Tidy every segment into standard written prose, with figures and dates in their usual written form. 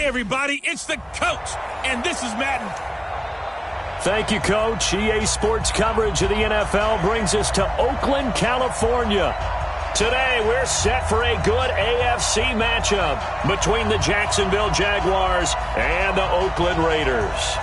Hey, everybody, it's the coach, and this is Madden. Thank you, Coach. EA Sports coverage of the NFL brings us to Oakland, California. Today, we're set for a good AFC matchup between the Jacksonville Jaguars and the Oakland Raiders.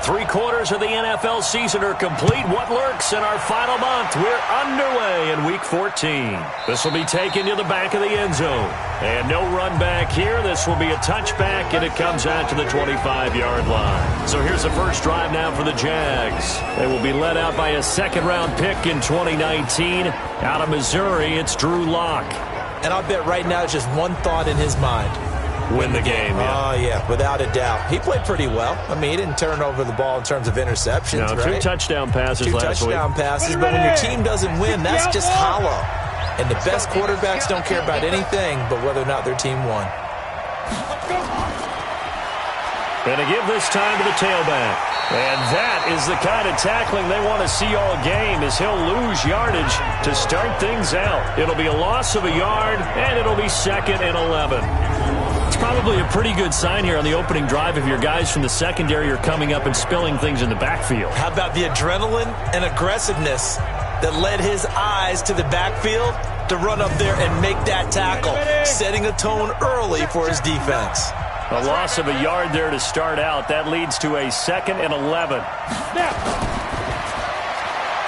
Three-quarters of the NFL season are complete. What lurks in our final month? We're underway in Week 14. This will be taken to the back of the end zone. And no run back here. This will be a touchback, and it comes out to the 25-yard line. So here's the first drive now for the Jags. They will be led out by a second-round pick in 2019. Out of Missouri, it's Drew Lock. And I'll bet right now it's just one thought in his mind. Win the game, yeah. Oh, yeah, without a doubt. He played pretty well. I mean, he didn't turn over the ball in terms of interceptions, no, right? Two touchdown passes last week. Two touchdown passes, but when your team doesn't win, that's just hollow. And the best quarterbacks don't care about anything but whether or not their team won. Going to give this time to the tailback. And that is the kind of tackling they want to see all game, as he'll lose yardage to start things out. It'll be a loss of a yard, and it'll be 2nd and 11. It's probably a pretty good sign here on the opening drive if your guys from the secondary are coming up and spilling things in the backfield. How about the adrenaline and aggressiveness that led his eyes to the backfield to run up there and make that tackle, setting a tone early for his defense. A loss of a yard there to start out. That leads to a 2nd and 11.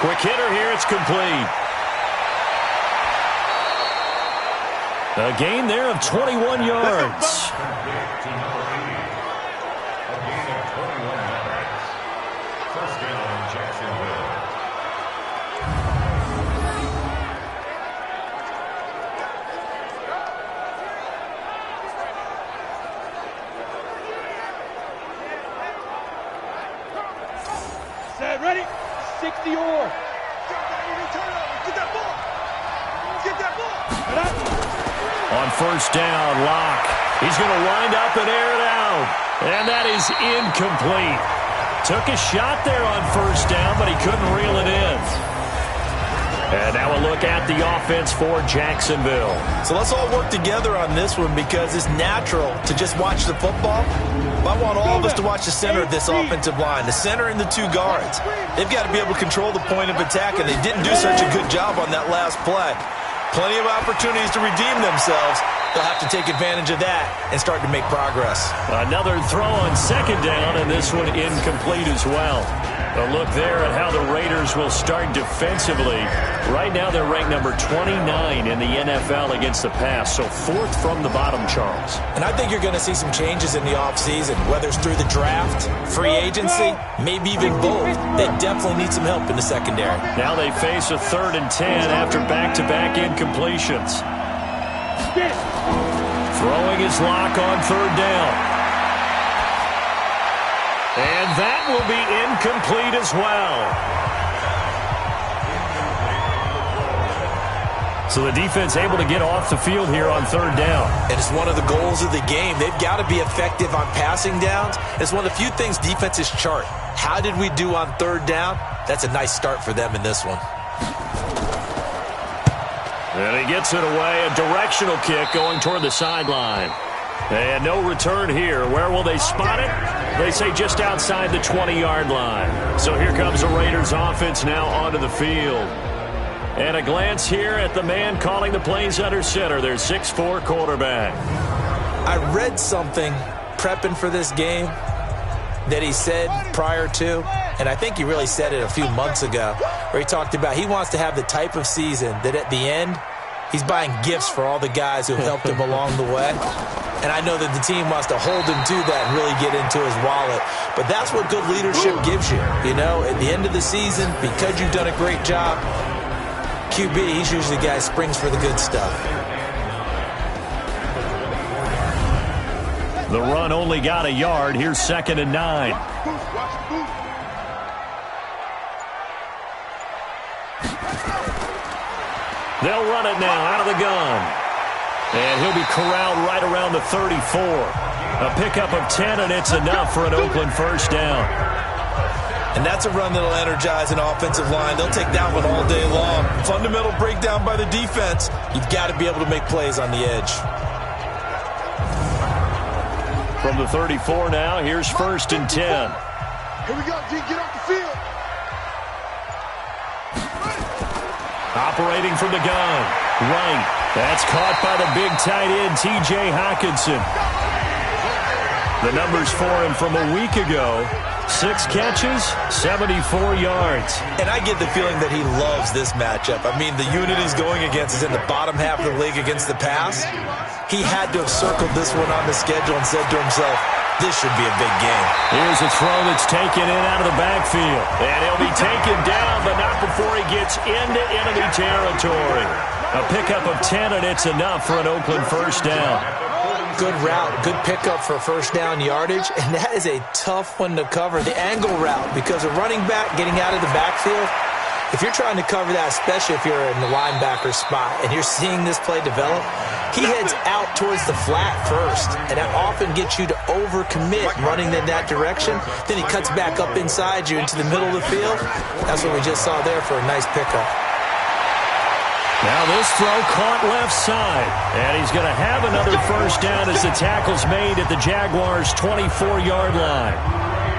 Quick hitter here. It's complete. A gain there of 21 yards. Set, ready? 60 or. Get that ball. On first down, Lock. He's going to wind up and air it out. And that is incomplete. Took a shot there on first down, but he couldn't reel it in. And now a look at the offense for Jacksonville. So let's all work together on this one because it's natural to just watch the football. I want all of us to watch the center of this offensive line, the center and the two guards. They've got to be able to control the point of attack, and they didn't do such a good job on that last play. Plenty of opportunities to redeem themselves. They'll have to take advantage of that and start to make progress. Another throw on second down, and this one incomplete as well. A look there at how the Raiders will start defensively. Right now they're ranked number 29 in the NFL against the pass, so 4th from the bottom, Charles. And I think you're going to see some changes in the offseason, whether it's through the draft, free agency, maybe even both. They definitely need some help in the secondary. Now they face a 3rd and 10 after back-to-back incompletions. Throwing his Lock on 3rd down. And that will be incomplete as well. So the defense able to get off the field here on 3rd down. And it's one of the goals of the game. They've got to be effective on passing downs. It's one of the few things defenses chart. How did we do on 3rd down? That's a nice start for them in this one. And he gets it away. A directional kick going toward the sideline. And no return here. Where will they spot it? They say just outside the 20-yard line. So here comes the Raiders offense now onto the field. And a glance here at the man calling the plays under center, their 6'4" quarterback. I read something prepping for this game that he said prior to, and I think he really said it a few months ago, where he talked about he wants to have the type of season that at the end, he's buying gifts for all the guys who helped him along the way. And I know that the team wants to hold him to that and really get into his wallet. But that's what good leadership gives you. You know, at the end of the season, because you've done a great job, QB, he's usually the guy who springs for the good stuff. The run only got a yard. Here's 2nd and 9. They'll run it now out of the gun. And he'll be corralled right around the 34. A pickup of 10, and it's enough for an Oakland first down. And that's a run that'll energize an offensive line. They'll take that one all day long. Fundamental breakdown by the defense. You've got to be able to make plays on the edge. From the 34 now, here's 1st and 10. Here we go, G. Get off the field. Operating from the gun. Right. That's caught by the big tight end, T.J. Hockenson. The numbers for him from a week ago. 6 catches, 74 yards. And I get the feeling that he loves this matchup. I mean, the unit he's going against is in the bottom half of the league against the pass. He had to have circled this one on the schedule and said to himself, this should be a big game. Here's a throw that's taken in out of the backfield. And he'll be taken down, but not before he gets into enemy territory. A pickup of 10, and it's enough for an Oakland first down. Good route, good pickup for first down yardage, and that is a tough one to cover, the angle route, because a running back getting out of the backfield, if you're trying to cover that, especially if you're in the linebacker spot and you're seeing this play develop, he heads out towards the flat first, and that often gets you to overcommit running in that direction. Then he cuts back up inside you into the middle of the field. That's what we just saw there for a nice pickup. Now this throw caught left side, and he's going to have another first down as the tackle's made at the Jaguars' 24-yard line.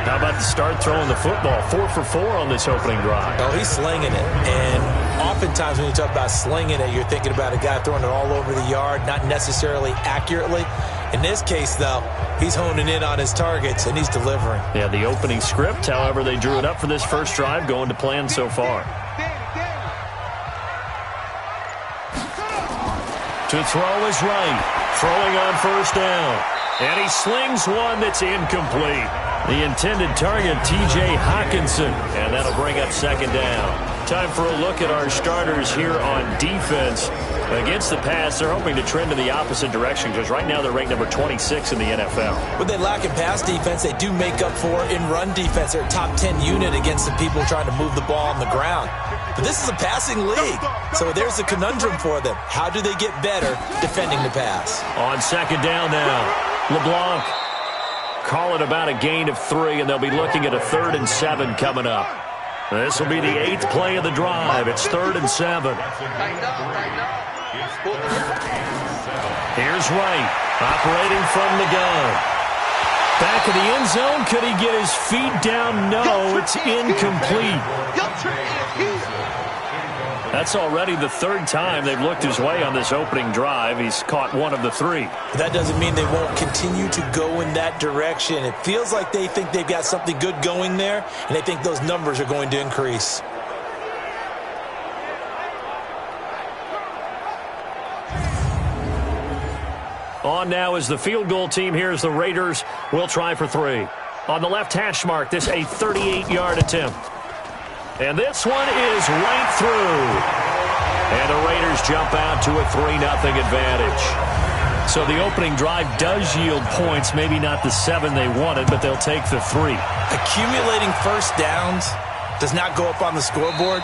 How about to start throwing the football? 4 for 4 on this opening drive. Oh, he's slinging it. And oftentimes when you talk about slinging it, you're thinking about a guy throwing it all over the yard, not necessarily accurately. In this case, though, he's honing in on his targets, and he's delivering. Yeah, the opening script, however, they drew it up for this first drive, going to plan so far. To throw is right. Throwing on first down. And he slings one that's incomplete. The intended target, T.J. Hockenson. And that'll bring up second down. Time for a look at our starters here on defense. Against the pass, they're hoping to trend in the opposite direction because right now they're ranked number 26 in the NFL. What they lack in pass defense, they do make up for in run defense. They're a top 10 unit against the people trying to move the ball on the ground. But this is a passing league, so there's a conundrum for them. How do they get better defending the pass? On second down now, LeBlanc. Call it about a gain of 3, and they'll be looking at a 3rd and 7 coming up. This will be the 8th play of the drive. It's 3rd and 7. Here's Wright, operating from the gun. Back of the end zone. Could he get his feet down? No, it's incomplete. That's already the 3rd time they've looked his way on this opening drive. He's caught 1 of the 3. That doesn't mean they won't continue to go in that direction. It feels like they think they've got something good going there, and they think those numbers are going to increase. On now is the field goal team. Here's the Raiders. We'll try for 3. On the left hash mark, this a 38-yard attempt. And this one is right through. And the Raiders jump out to a 3-0 advantage. So the opening drive does yield points, maybe not the 7 they wanted, but they'll take the 3. Accumulating first downs does not go up on the scoreboard,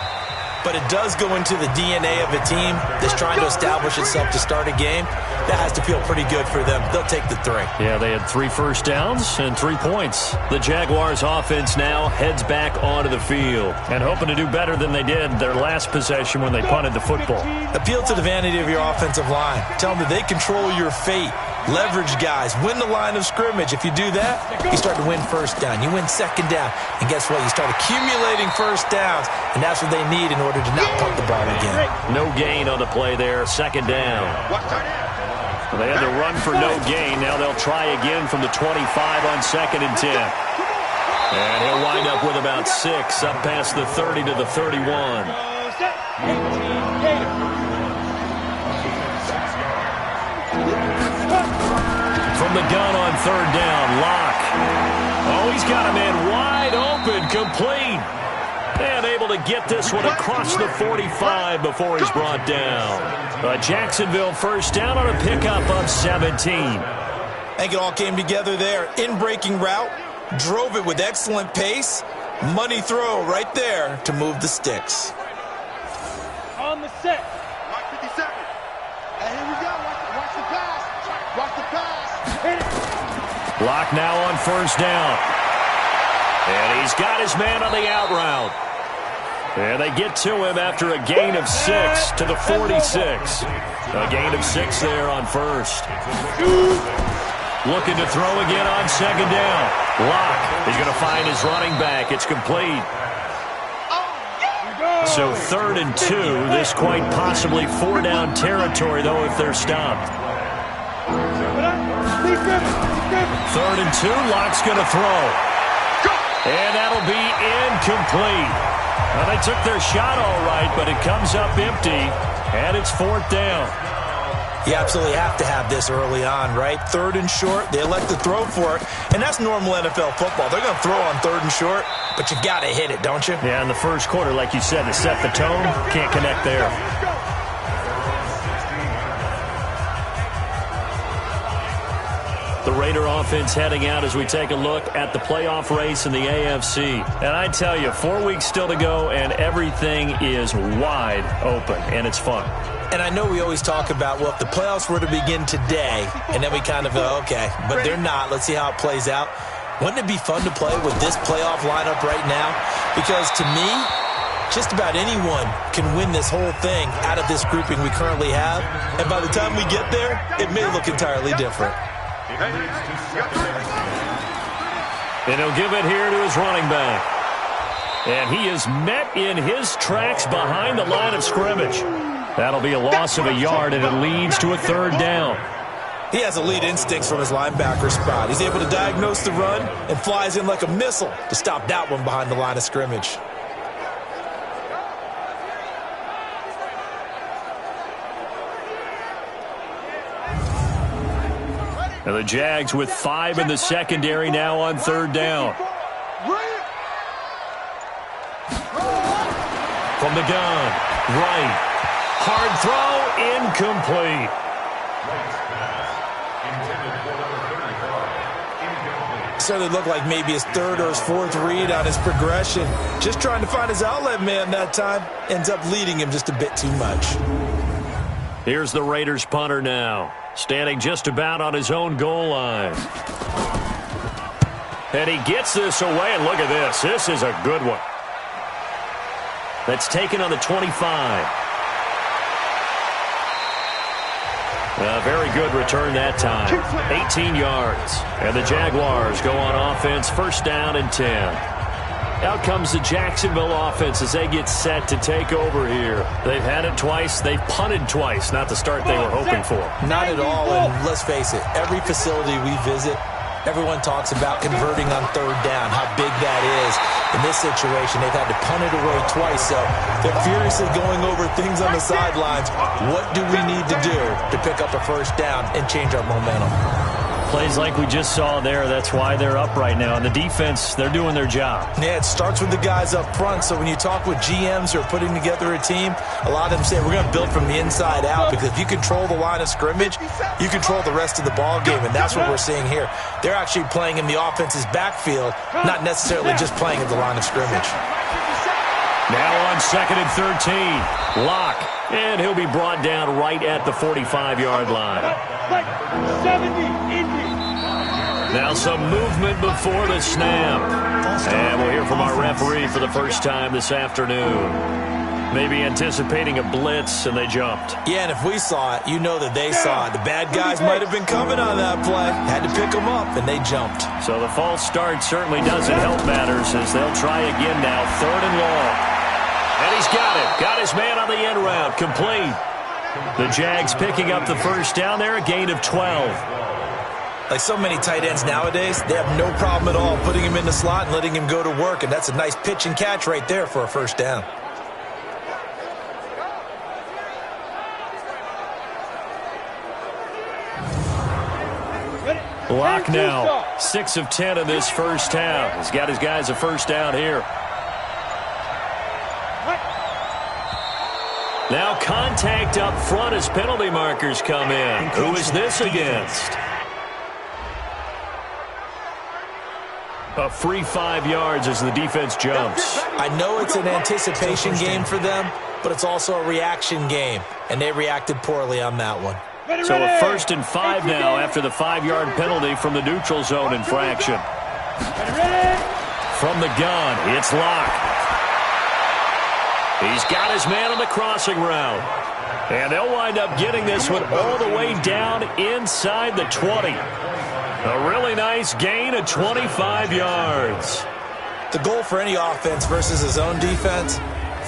but it does go into the DNA of a team that's trying to establish itself to start a game. That has to feel pretty good for them. They'll take the 3. Yeah, they had 3 first downs and 3 points. The Jaguars offense now heads back onto the field and hoping to do better than they did their last possession when they punted the football. Appeal to the vanity of your offensive line. Tell them that they control your fate. Leverage guys. Win the line of scrimmage. If you do that, you start to win first down. You win second down. And guess what? You start accumulating first downs, and that's what they need in order to not punt the ball again. No gain on the play there. Second down. They had to run for no gain. Now they'll try again from the 25 on 2nd and 10. And he'll wind up with about 6 up past the 30 to the 31. From the gun on 3rd down, Locke. Oh, he's got a man wide open, complete. And able to get this one across the 45 before he's brought down. A Jacksonville first down on a pickup of 17. I think it all came together there. In-breaking route, drove it with excellent pace. Money throw right there to move the sticks. On the set. Watch 57. And here we go. Watch the pass. Watch the pass. Hit it. Locke now on first down. And he's got his man on the out route. And they get to him after a gain of 6 to the 46. A gain of 6 there on first. Looking to throw again on second down. Locke is going to find his running back. It's complete. So 3rd and 2. This quite possibly 4-down territory, though, if they're stopped. 3rd and 2. Locke's going to throw. And that'll be incomplete. Well, they took their shot all right, but it comes up empty, and it's 4th down. You absolutely have to have this early on, right? 3rd and short, they elect to throw for it, and that's normal NFL football. They're going to throw on 3rd and short, but you got to hit it, don't you? Yeah, in the first quarter, like you said, to set the tone, can't connect there. The Raider offense heading out as we take a look at the playoff race in the AFC. And I tell you, 4 weeks still to go, and everything is wide open, and it's fun. And I know we always talk about, well, if the playoffs were to begin today, and then we kind of go, okay, but they're not. Let's see how it plays out. Wouldn't it be fun to play with this playoff lineup right now? Because to me, just about anyone can win this whole thing out of this grouping we currently have. And by the time we get there, it may look entirely different. And he'll give it here to his running back. And he is met in his tracks behind the line of scrimmage. That'll be a loss of a yard, and it leads to a 3rd down. He has elite instincts from his linebacker spot. He's able to diagnose the run and flies in like a missile to stop that one behind the line of scrimmage. And the Jags with 5 in the secondary now on 3rd down. From the gun, right. Hard throw, incomplete. So it looked like maybe his 3rd or his 4th read on his progression. Just trying to find his outlet man that time. Ends up leading him just a bit too much. Here's the Raiders punter now, standing just about on his own goal line. And he gets this away, and look at this. This is a good one. That's taken on the 25. A very good return that time. 18 yards. And the Jaguars go on offense, 1st down and 10. Out comes the Jacksonville offense as they get set to take over here. They've had it twice. They've punted twice. Not the start they were hoping for. Not at all, and let's face it, every facility we visit, everyone talks about converting on 3rd down, how big that is. In this situation, they've had to punt it away twice, so they're furiously going over things on the sidelines. What do we need to do to pick up a 1st down and change our momentum? Plays like we just saw there, that's why they're up right now. And the defense, they're doing their job. Yeah, it starts with the guys up front. So when you talk with GMs who are putting together a team, a lot of them say, we're going to build from the inside out, because if you control the line of scrimmage, you control the rest of the ball game, and that's what we're seeing here. They're actually playing in the offense's backfield, not necessarily just playing at the line of scrimmage. Now on 2nd and 13, Locke, and he'll be brought down right at the 45-yard line. Now some movement before the snap. And we'll hear from our referee for the first time this afternoon. Maybe anticipating a blitz, and they jumped. Yeah, and if we saw it, you know that they saw it. The bad guys might have been coming on that play. Had to pick them up, and they jumped. So the false start certainly doesn't help matters as they'll try again now. 3rd and long. And he's got it. Got his man on the end route. Complete. The Jags picking up the 1st down there, a gain of 12. Like so many tight ends nowadays, they have no problem at all putting him in the slot and letting him go to work, and that's a nice pitch and catch right there for a 1st down. Locke now, 6 of 10 in this first half. He's got his guys a 1st down here. Now contact up front as penalty markers come in. Who is this against? A free 5 yards as the defense jumps. I know it's an anticipation game for them, but it's also a reaction game, and they reacted poorly on that one. So a 1st and 5 now after the 5-yard penalty from the neutral zone infraction. from the gun. It's Locke. He's got his man on the crossing route. And they'll wind up getting this one all the way down inside the 20. A really nice gain of 25 yards. The goal for any offense versus his own defense,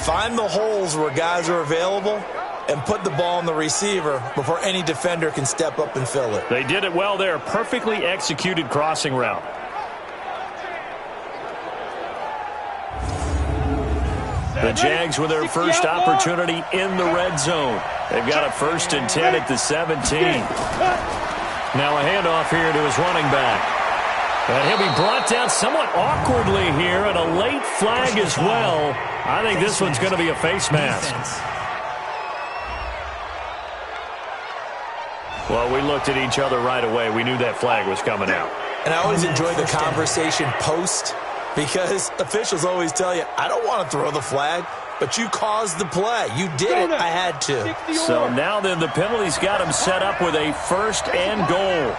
find the holes where guys are available and put the ball on the receiver before any defender can step up and fill it. They did it well there. Perfectly executed crossing route. The Jags with their first opportunity in the red zone. They've got a 1st and 10 at the 17. Now a handoff here to his running back. And he'll be brought down somewhat awkwardly here, and a late flag as well. I think this one's going to be a face mask. Well, we looked at each other right away. We knew that flag was coming out. And I always enjoy the conversation post, because officials always tell you, I don't want to throw the flag, but you caused the play. You did it. I had to. So now then the penalty's got him set up with a 1st and goal.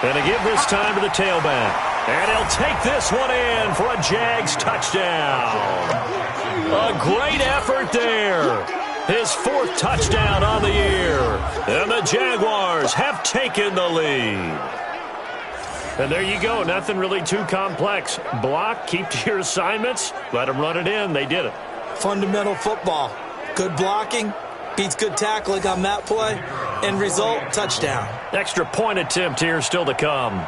And to give this time to the tailback. And he'll take this one in for a Jags touchdown. A great effort there. His 4th touchdown on the year. And the Jaguars have taken the lead. And there you go. Nothing really too complex. Block, keep to your assignments, let them run it in. They did it. Fundamental football. Good blocking beats good tackling on that play. End result, touchdown. Extra point attempt here still to come.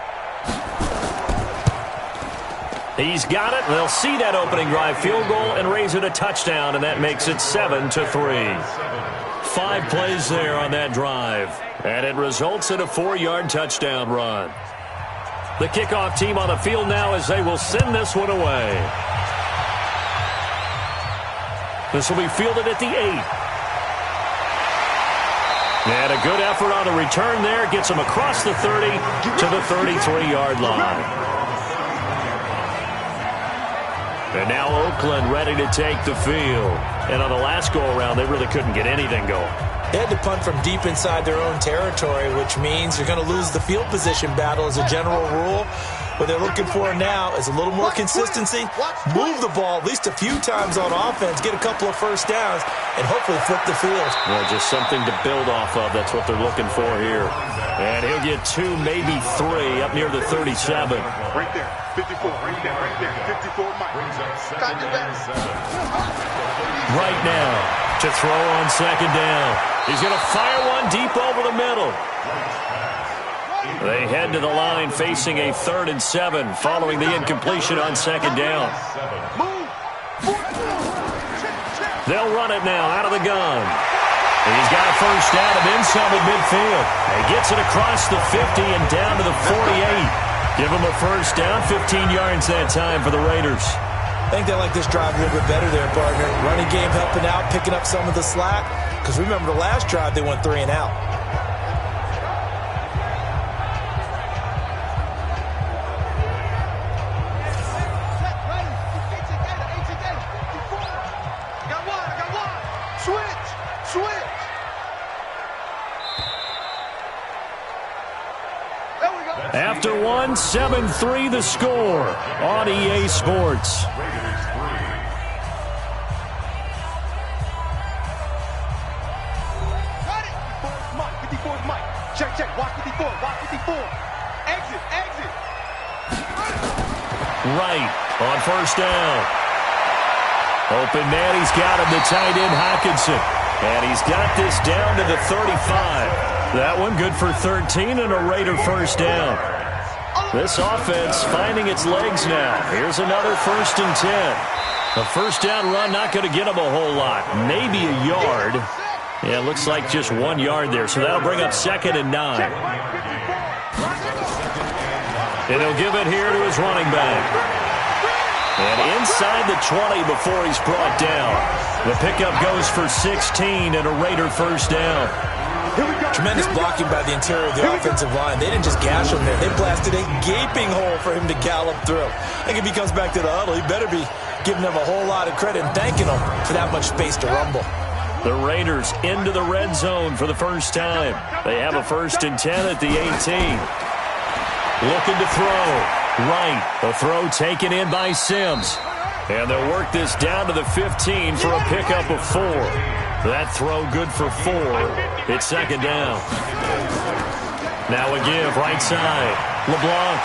He's got it. They'll see that opening drive field goal and raise it a touchdown, and that makes it 7-3. 5 plays there on that drive. And it results in a 4-yard touchdown run. The kickoff team on the field now as they will send this one away. This will be fielded at the 8. And a good effort on the return there. Gets him across the 30 to the 33-yard line. And now Oakland ready to take the field. And on the last go-around, they really couldn't get anything going. They had to punt from deep inside their own territory, which means you're going to lose the field position battle as a general rule. What they're looking for now is a little more consistency, move the ball at least a few times on offense, get a couple of first downs, and hopefully flip the field. Well, just something to build off of. That's what they're looking for here. And he'll get 2, maybe 3, up near the 37. Right there, 54, right there, 54, Mike. Right now, to throw on 2nd down. He's going to fire one deep over the middle. They head to the line facing a 3rd and 7 following the incompletion on 2nd down. They'll run it now out of the gun. He's got a first down and then some at midfield. He gets it across the 50 and down to the 48. Give him a first down, 15 yards that time for the Raiders. I think they like this drive a little bit better there, partner. Running game helping out, picking up some of the slack. Because remember the last drive, they went 3 and out. After 1, 7-3 the score on EA Sports. Check, walk 54, walk 54. Exit. Right, on first down. Open man, he's got him, the tight end Hockenson. And he's got this down to the 35. That one good for 13 and a Raider first down. This offense finding its legs now. Here's another 1st and 10. A first down run not going to get him a whole lot. Maybe a yard. Yeah, it looks like just 1 yard there. So that'll bring up 2nd and 9. And he'll give it here to his running back. And inside the 20 before he's brought down. The pickup goes for 16 and a Raider first down. Tremendous blocking by the interior of the offensive line. They didn't just gash him there. They blasted a gaping hole for him to gallop through. I think if he comes back to the huddle, he better be giving them a whole lot of credit and thanking them for that much space to rumble. The Raiders into the red zone for the first time. They have a 1st and 10 at the 18. Looking to throw. right. The throw taken in by Sims. And they'll work this down to the 15 for a pickup of 4. That throw good for 4. It's second down. Now a give right side. LeBlanc.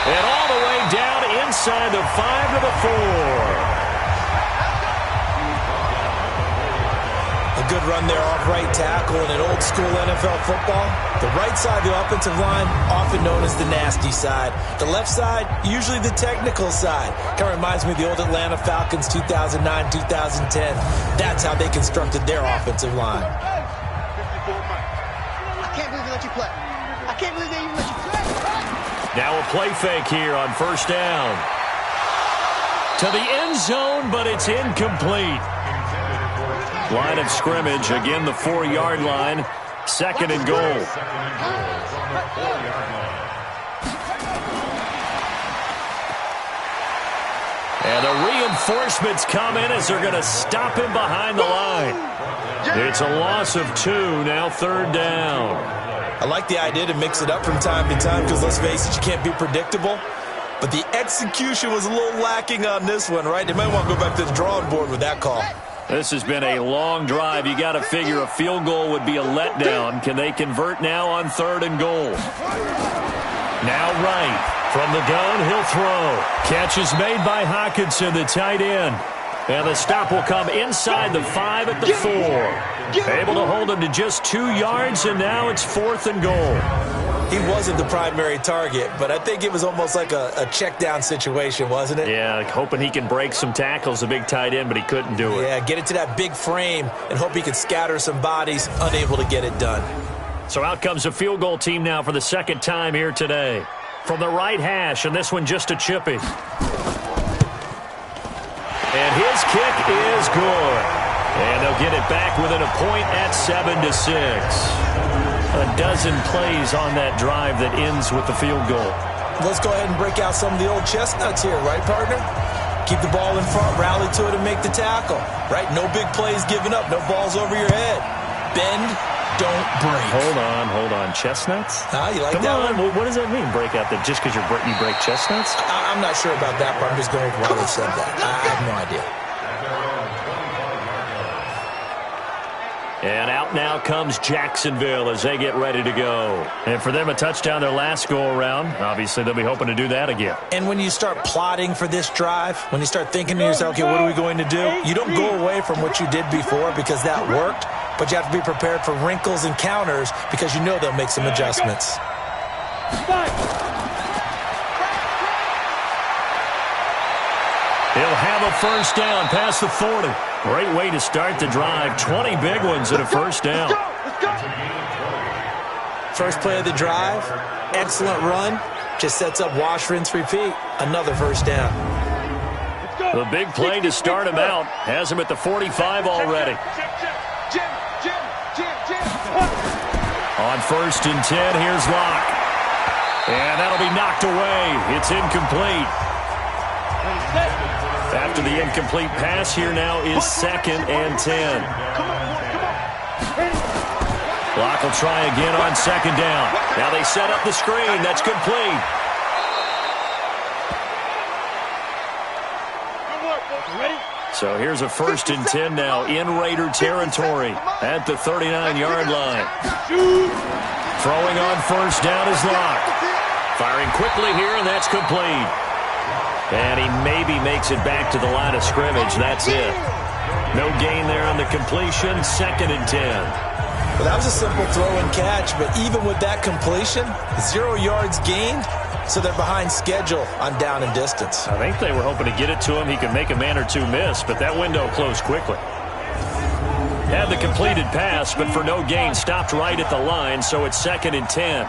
And all the way down inside the 5 to the 4. A good run there off right tackle in an old-school NFL football. The right side of the offensive line, often known as the nasty side. The left side, usually the technical side. Kind of reminds me of the old Atlanta Falcons 2009, 2010. That's how they constructed their offensive line. I can't believe they let you play. I can't believe they even let you play. Now a play fake here on first down. To the end zone, but it's incomplete. Line of scrimmage, again the 4-yard line. Second and goal. And the reinforcements come in as they're going to stop him behind the line. It's a loss of 2, now third down. I like the idea to mix it up from time to time because, let's face it, you can't be predictable. But the execution was a little lacking on this one, right? They might want to go back to the drawing board with that call. This has been a long drive. You got to figure a field goal would be a letdown. Can they convert now on third and goal? Now right. From the gun, he'll throw. Catch is made by Hockenson, the tight end. And the stop will come inside the 5 at the 4. Able to hold him to just 2 yards, and now it's fourth and goal. He wasn't the primary target, but I think it was almost like a check down situation, wasn't it? Yeah, like hoping he can break some tackles, a big tight end, but he couldn't do it. Yeah, get it to that big frame and hope he could scatter some bodies, unable to get it done. So out comes a field goal team now for the second time here today. From the right hash, and this one just a chippy. And his kick is good. And they'll get it back within a point at 7-6. A dozen plays on that drive that ends with the field goal. Let's go ahead and break out some of the old chestnuts here, right, partner? Keep the ball in front, rally to it, and make the tackle, right? No big plays given up, no balls over your head. Bend, don't break. Hold on. Chestnuts? You like Come that on. one? What does that mean, break out? That just because you break chestnuts? I'm not sure about that, but I'm just going with why they said that. I have no idea. And out now comes Jacksonville as they get ready to go. And for them, a touchdown their last go-around. Obviously, they'll be hoping to do that again. And when you start plotting for this drive, when you start thinking to yourself, okay, what are we going to do? You don't go away from what you did before because that worked, but you have to be prepared for wrinkles and counters because you know they'll make some adjustments. He'll have a first down past the 40. Great way to start the drive. 20 big ones and a first down. First play of the drive, excellent run. Just sets up wash, rinse, repeat. Another first down. The big play to start him out. Has him at the 45 already. On first and 10, here's Locke. And that'll be knocked away. It's incomplete. After the incomplete pass, here now is second and 10. Locke will try again on second down. Now they set up the screen. That's complete. So here's a first and 10 now in Raider territory at the 39-yard line. Throwing on first down is Locke. Firing quickly here, and that's complete. And he maybe makes it back to the line of scrimmage. That's it. No gain there on the completion. Second and 10. Well, that was a simple throw and catch, but even with that completion, 0 yards gained, so they're behind schedule on down and distance. I think they were hoping to get it to him. He could make a man or two miss, but that window closed quickly. Had the completed pass, but for no gain, stopped right at the line, so it's second and 10.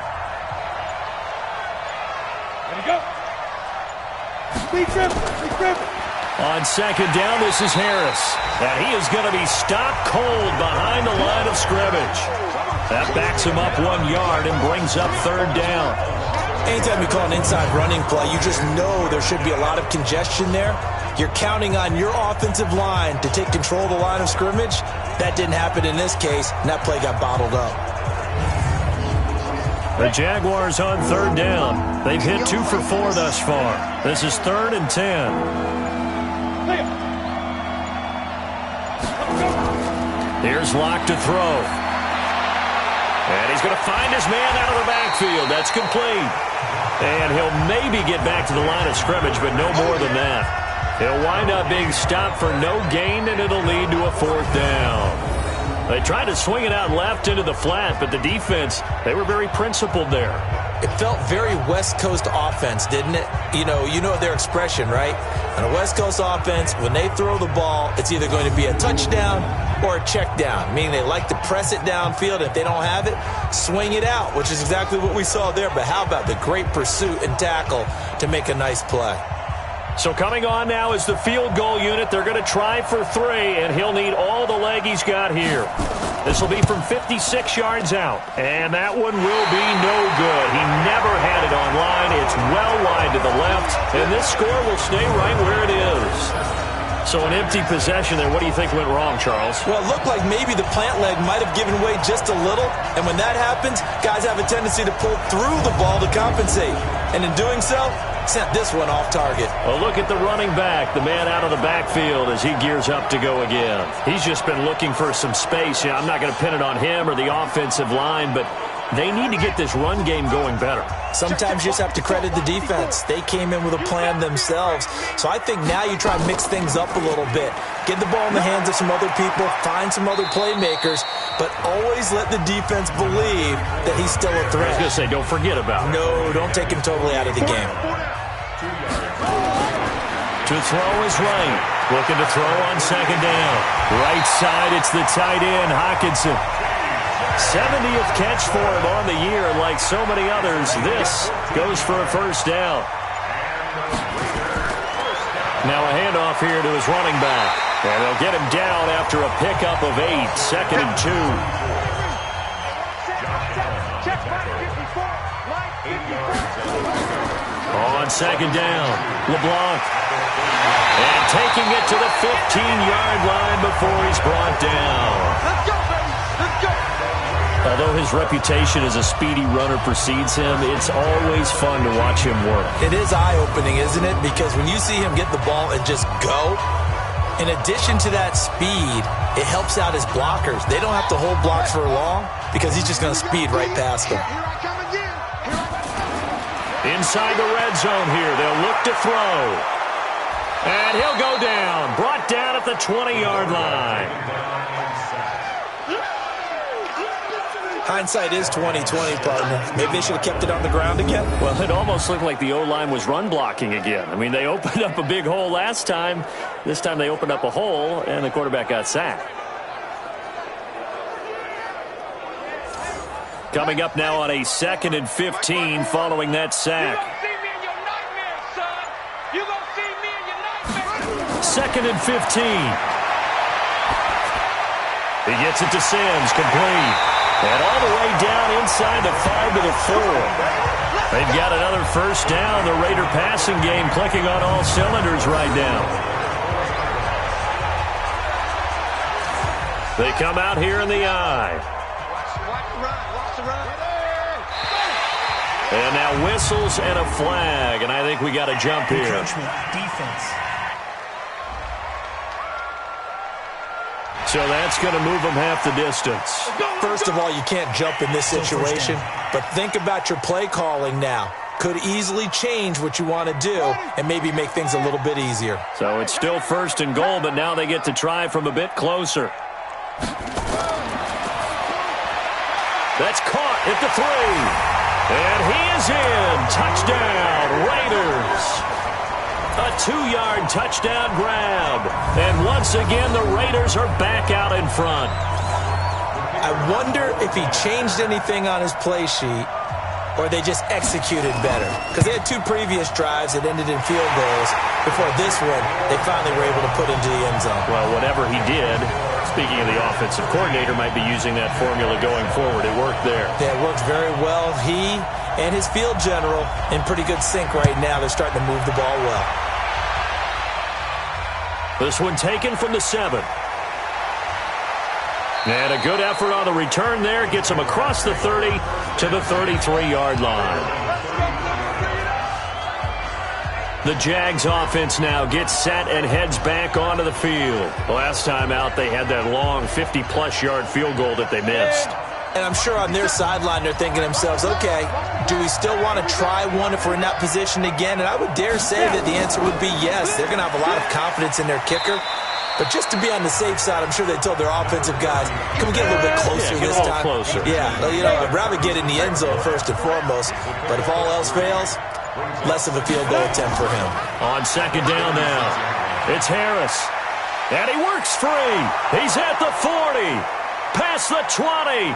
On second down, this is Harris. And he is going to be stopped cold behind the line of scrimmage. That backs him up 1 yard and brings up third down. Anytime you call an inside running play, you just know there should be a lot of congestion there. You're counting on your offensive line to take control of the line of scrimmage. That didn't happen in this case, and that play got bottled up. The Jaguars on 3rd down. They've hit 2 for 4 thus far. This is 3rd and 10. Here's Locke to throw. And he's going to find his man out of the backfield. That's complete. And he'll maybe get back to the line of scrimmage, but no more than that. He'll wind up being stopped for no gain, and it'll lead to a 4th down. They tried to swing it out left into the flat, but the defense, they were very principled there. It felt very West Coast offense, didn't it? You know their expression, right? On a West Coast offense, when they throw the ball, it's either going to be a touchdown or a check down, meaning they like to press it downfield. If they don't have it, swing it out, which is exactly what we saw there. But how about the great pursuit and tackle to make a nice play? So coming on now is the field goal unit. They're going to try for 3, and he'll need all the leg he's got here. This will be from 56 yards out, and that one will be no good. He never had it on line. It's well wide to the left, and this score will stay right where it is. So an empty possession there. What do you think went wrong, Charles? Well, it looked like maybe the plant leg might have given way just a little, and when that happens, guys have a tendency to pull through the ball to compensate, and in doing so, sent this one off target. Well, look at the running back, the man out of the backfield as he gears up to go again. He's just been looking for some space. I'm not going to pin it on him or the offensive line, but they need to get this run game going better. Sometimes you just have to credit the defense. They came in with a plan themselves. So I think now you try to mix things up a little bit. Get the ball in the hands of some other people, find some other playmakers, but always let the defense believe that he's still a threat. I was going to say, don't forget about it. No, don't take him totally out of the game. To throw is right. Looking to throw on 2nd down. Right side, it's the tight end, Hockenson. 70th catch for him on the year, and like so many others, this goes for a 1st down. Now a handoff here to his running back. And they'll get him down after a pickup of 8, 2nd and 2. On 2nd down, LeBlanc. And taking it to the 15-yard line before he's brought down. Let's go, baby. Let's go. Although his reputation as a speedy runner precedes him, it's always fun to watch him work. It is eye-opening, isn't it? Because when you see him get the ball and just go, in addition to that speed, it helps out his blockers. They don't have to hold blocks for long because he's just going to speed right past them. Inside the red zone here, they'll look to throw. And he'll go down, brought down at the 20-yard line. Hindsight is 20/20, partner. Maybe they should have kept it on the ground again. Well, it almost looked like the O-line was run blocking again. I mean, they opened up a big hole last time. This time they opened up a hole, and the quarterback got sacked. Coming up now on a 2nd and 15 following that sack. 2nd and 15. He gets it to Sims, complete. And all the way down inside the 5 to the 4. They've got another 1st down. The Raider passing game clicking on all cylinders right now. They come out here in the eye. And now whistles and a flag. And I think we got a jump here. Defense. So that's going to move them half the distance. First of all, you can't jump in this situation, but think about your play calling now. Could easily change what you want to do and maybe make things a little bit easier. So it's still 1st and goal, but now they get to try from a bit closer. That's caught at the 3. And he is in. Touchdown, Raiders. A 2-yard touchdown grab. And once again, the Raiders are back out in front. I wonder if he changed anything on his play sheet or they just executed better. Because they had 2 previous drives that ended in field goals. Before this one, they finally were able to put into the end zone. Well, whatever he did, speaking of the offensive coordinator, might be using that formula going forward. It worked there. Yeah, it worked very well. He and his field general in pretty good sync right now. They're starting to move the ball well. This one taken from the 7. And a good effort on the return there. Gets him across the 30 to the 33-yard line. The Jags offense now gets set and heads back onto the field. Last time out, they had that long 50-plus yard field goal that they missed. And I'm sure on their sideline they're thinking to themselves, okay, do we still want to try one if we're in that position again? And I would dare say that the answer would be yes. They're going to have a lot of confidence in their kicker. But just to be on the safe side, I'm sure they told their offensive guys, can we get a little bit closer this time? Closer. Yeah, I'd rather get in the end zone first and foremost. But if all else fails, less of a field goal attempt for him. On second down now, it's Harris. And he works free. He's at the 40. Past the 20.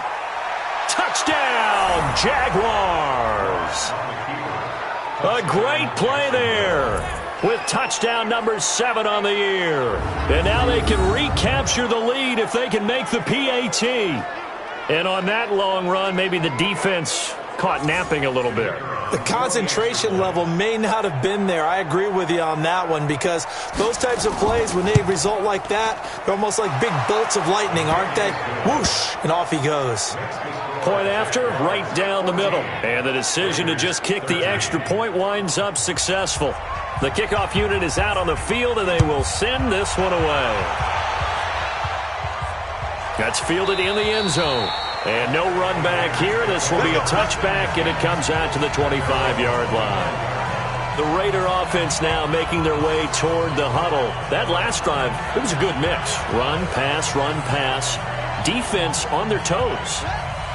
Touchdown, Jaguars. A great play there with touchdown number 7 on the year. And now they can recapture the lead if they can make the PAT. And on that long run, maybe the defense caught napping a little bit. The concentration level may not have been there. I agree with you on that one because those types of plays, when they result like that, they're almost like big bolts of lightning, aren't they? Whoosh, and off he goes. Point after, right down the middle. And the decision to just kick the extra point winds up successful. The kickoff unit is out on the field, and they will send this one away. That's fielded in the end zone. And no run back here. This will be a touchback, and it comes out to the 25-yard line. The Raider offense now making their way toward the huddle. That last drive, it was a good mix. Run, pass, defense on their toes.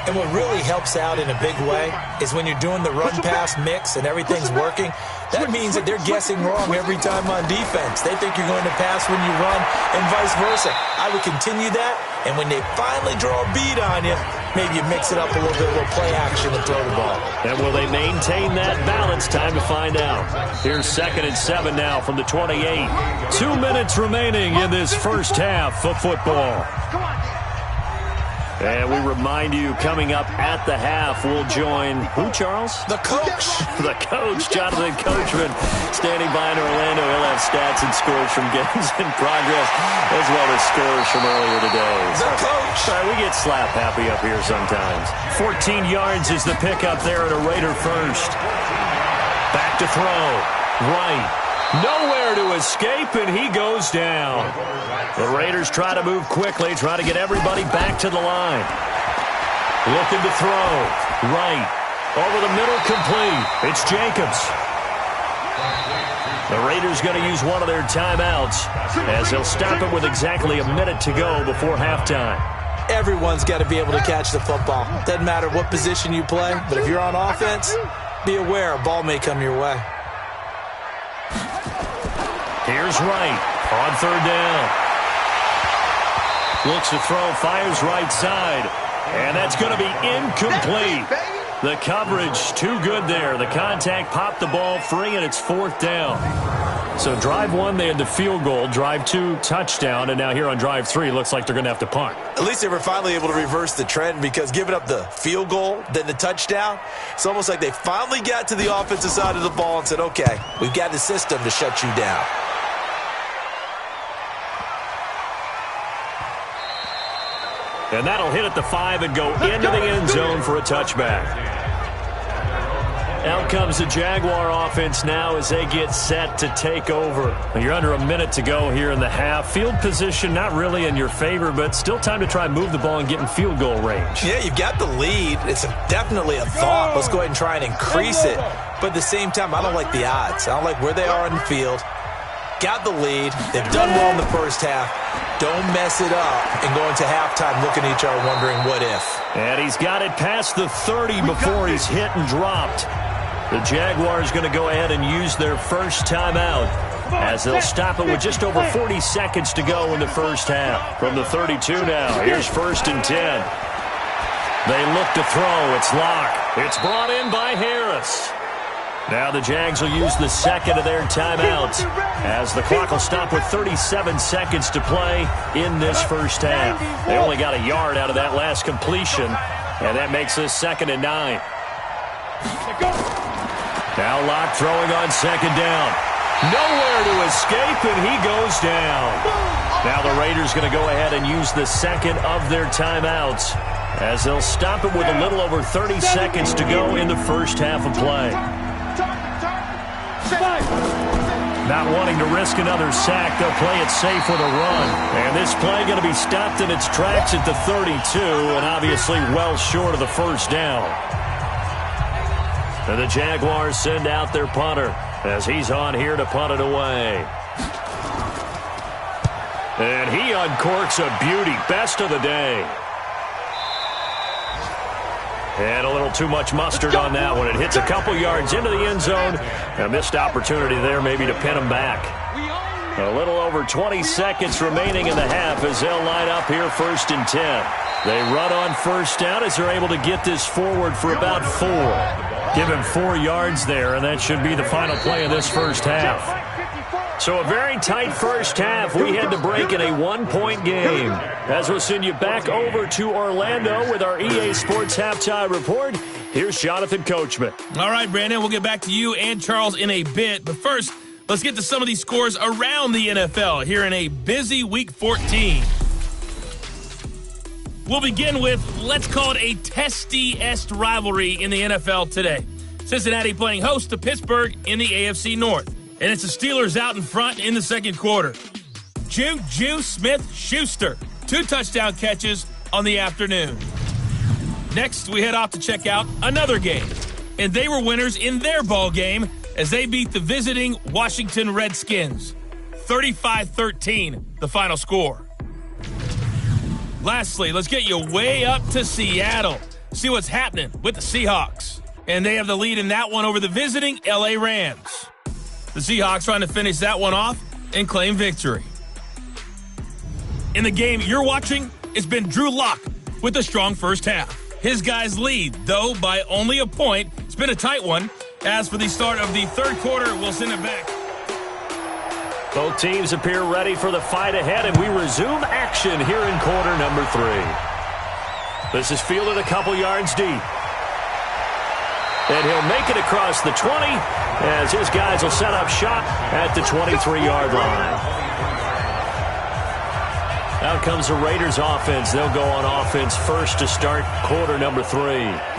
And what really helps out in a big way is when you're doing the run-pass mix and everything's working, that means that they're guessing wrong every time on defense. They think you're going to pass when you run and vice versa. I would continue that, and when they finally draw a bead on you, maybe you mix it up a little bit, a little play action and throw the ball. And will they maintain that balance? Time to find out. Here's 2nd and 7 now from the 28. 2 minutes remaining in this first half of football. And we remind you, coming up at the half, we'll join, who, Charles? The coach. The coach, Jonathan Coachman, standing by in Orlando. He'll have stats and scores from games in progress, as well as scores from earlier today. The coach. We get slap happy up here sometimes. 14 yards is the pickup there at a Raider first. Back to throw. Right. Nowhere to escape, and he goes down. The Raiders try to move quickly, try to get everybody back to the line. Looking to throw. Right. Over the middle, complete. It's Jacobs. The Raiders going to use one of their timeouts as they'll stop it with exactly a minute to go before halftime. Everyone's got to be able to catch the football. Doesn't matter what position you play, but if you're on offense, be aware a ball may come your way. Here's Wright on 3rd down. Looks to throw, fires right side. And that's going to be incomplete. The coverage too good there. The contact popped the ball free, and it's 4th down. So drive 1, they had the field goal. Drive 2, touchdown. And now here on drive 3, looks like they're going to have to punt. At least they were finally able to reverse the trend because giving up the field goal, then the touchdown, it's almost like they finally got to the offensive side of the ball and said, okay, we've got the system to shut you down. And that'll hit at the 5 and go into the end zone for a touchback. Out comes the Jaguar offense now as they get set to take over. You're under a minute to go here in the half. Field position not really in your favor, but still time to try and move the ball and get in field goal range. Yeah, you've got the lead. It's definitely a thought. Let's go ahead and try and increase it. But at the same time, I don't like the odds. I don't like where they are in the field. Got the lead. They've done well in the first half. Don't mess it up and go into halftime looking at each other wondering what if. And he's got it past the 30 before he's hit and dropped. The Jaguars going to go ahead and use their first timeout as they'll stop it with just over 40 seconds to go in the first half. From the 32 now, here's 1st and 10. They look to throw. It's Locke. It's brought in by Harris. Now the Jags will use the second of their timeouts as the clock will stop with 37 seconds to play in this first half. They only got a yard out of that last completion, and that makes this 2nd and 9. Now Locke throwing on 2nd down. Nowhere to escape, and he goes down. Now the Raiders going to go ahead and use the second of their timeouts as they'll stop it with a little over 30 seconds to go in the first half of play. Not wanting to risk another sack, they'll play it safe with a run. And this play going to be stopped in its tracks at the 32, and obviously well short of the first down. And the Jaguars send out their punter as he's on here to punt it away. And he uncorks a beauty. Best of the day. And a little too much mustard on that one. It hits a couple yards into the end zone. A missed opportunity there maybe to pin him back. A little over 20 seconds remaining in the half as they'll line up here 1st and 10. They run on first down as they're able to get this forward for about 4. Give him 4 yards there, and that should be the final play of this first half. So a very tight first half. We had to break in a 1-point game. As we'll send you back over to Orlando with our EA Sports Halftime Report, here's Jonathan Coachman. All right, Brandon, we'll get back to you and Charles in a bit. But first, let's get to some of these scores around the NFL here in a busy Week 14. We'll begin with, let's call it a testy-est rivalry in the NFL today. Cincinnati playing host to Pittsburgh in the AFC North. And it's the Steelers out in front in the second quarter. Juju Smith-Schuster, 2 touchdown catches on the afternoon. Next, we head off to check out another game. And they were winners in their ball game as they beat the visiting Washington Redskins. 35-13, the final score. Lastly, let's get you way up to Seattle. See what's happening with the Seahawks. And they have the lead in that one over the visiting LA Rams. The Seahawks trying to finish that one off and claim victory. In the game you're watching, it's been Drew Lock with a strong first half. His guys lead, though, by only a point. It's been a tight one. As for the start of the third quarter, we'll send it back. Both teams appear ready for the fight ahead, and we resume action here in quarter number 3. This is fielded a couple yards deep. And he'll make it across the 20 as his guys will set up shop at the 23-yard line. Out comes the Raiders offense. They'll go on offense first to start quarter number 3.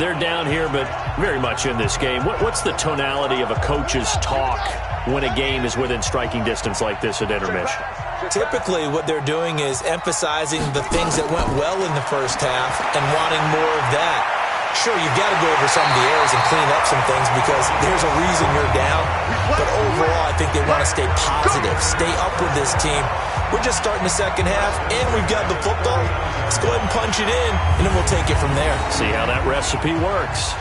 They're down here, but very much in this game. What's the tonality of a coach's talk when a game is within striking distance like this at intermission? Typically, what they're doing is emphasizing the things that went well in the first half and wanting more of that. Sure, you've got to go over some of the errors and clean up some things because there's a reason you're down. But overall, I think they want to stay positive, stay up with this team. We're just starting the second half, and we've got the football. Let's go ahead and punch it in, and then we'll take it from there. See how that recipe works.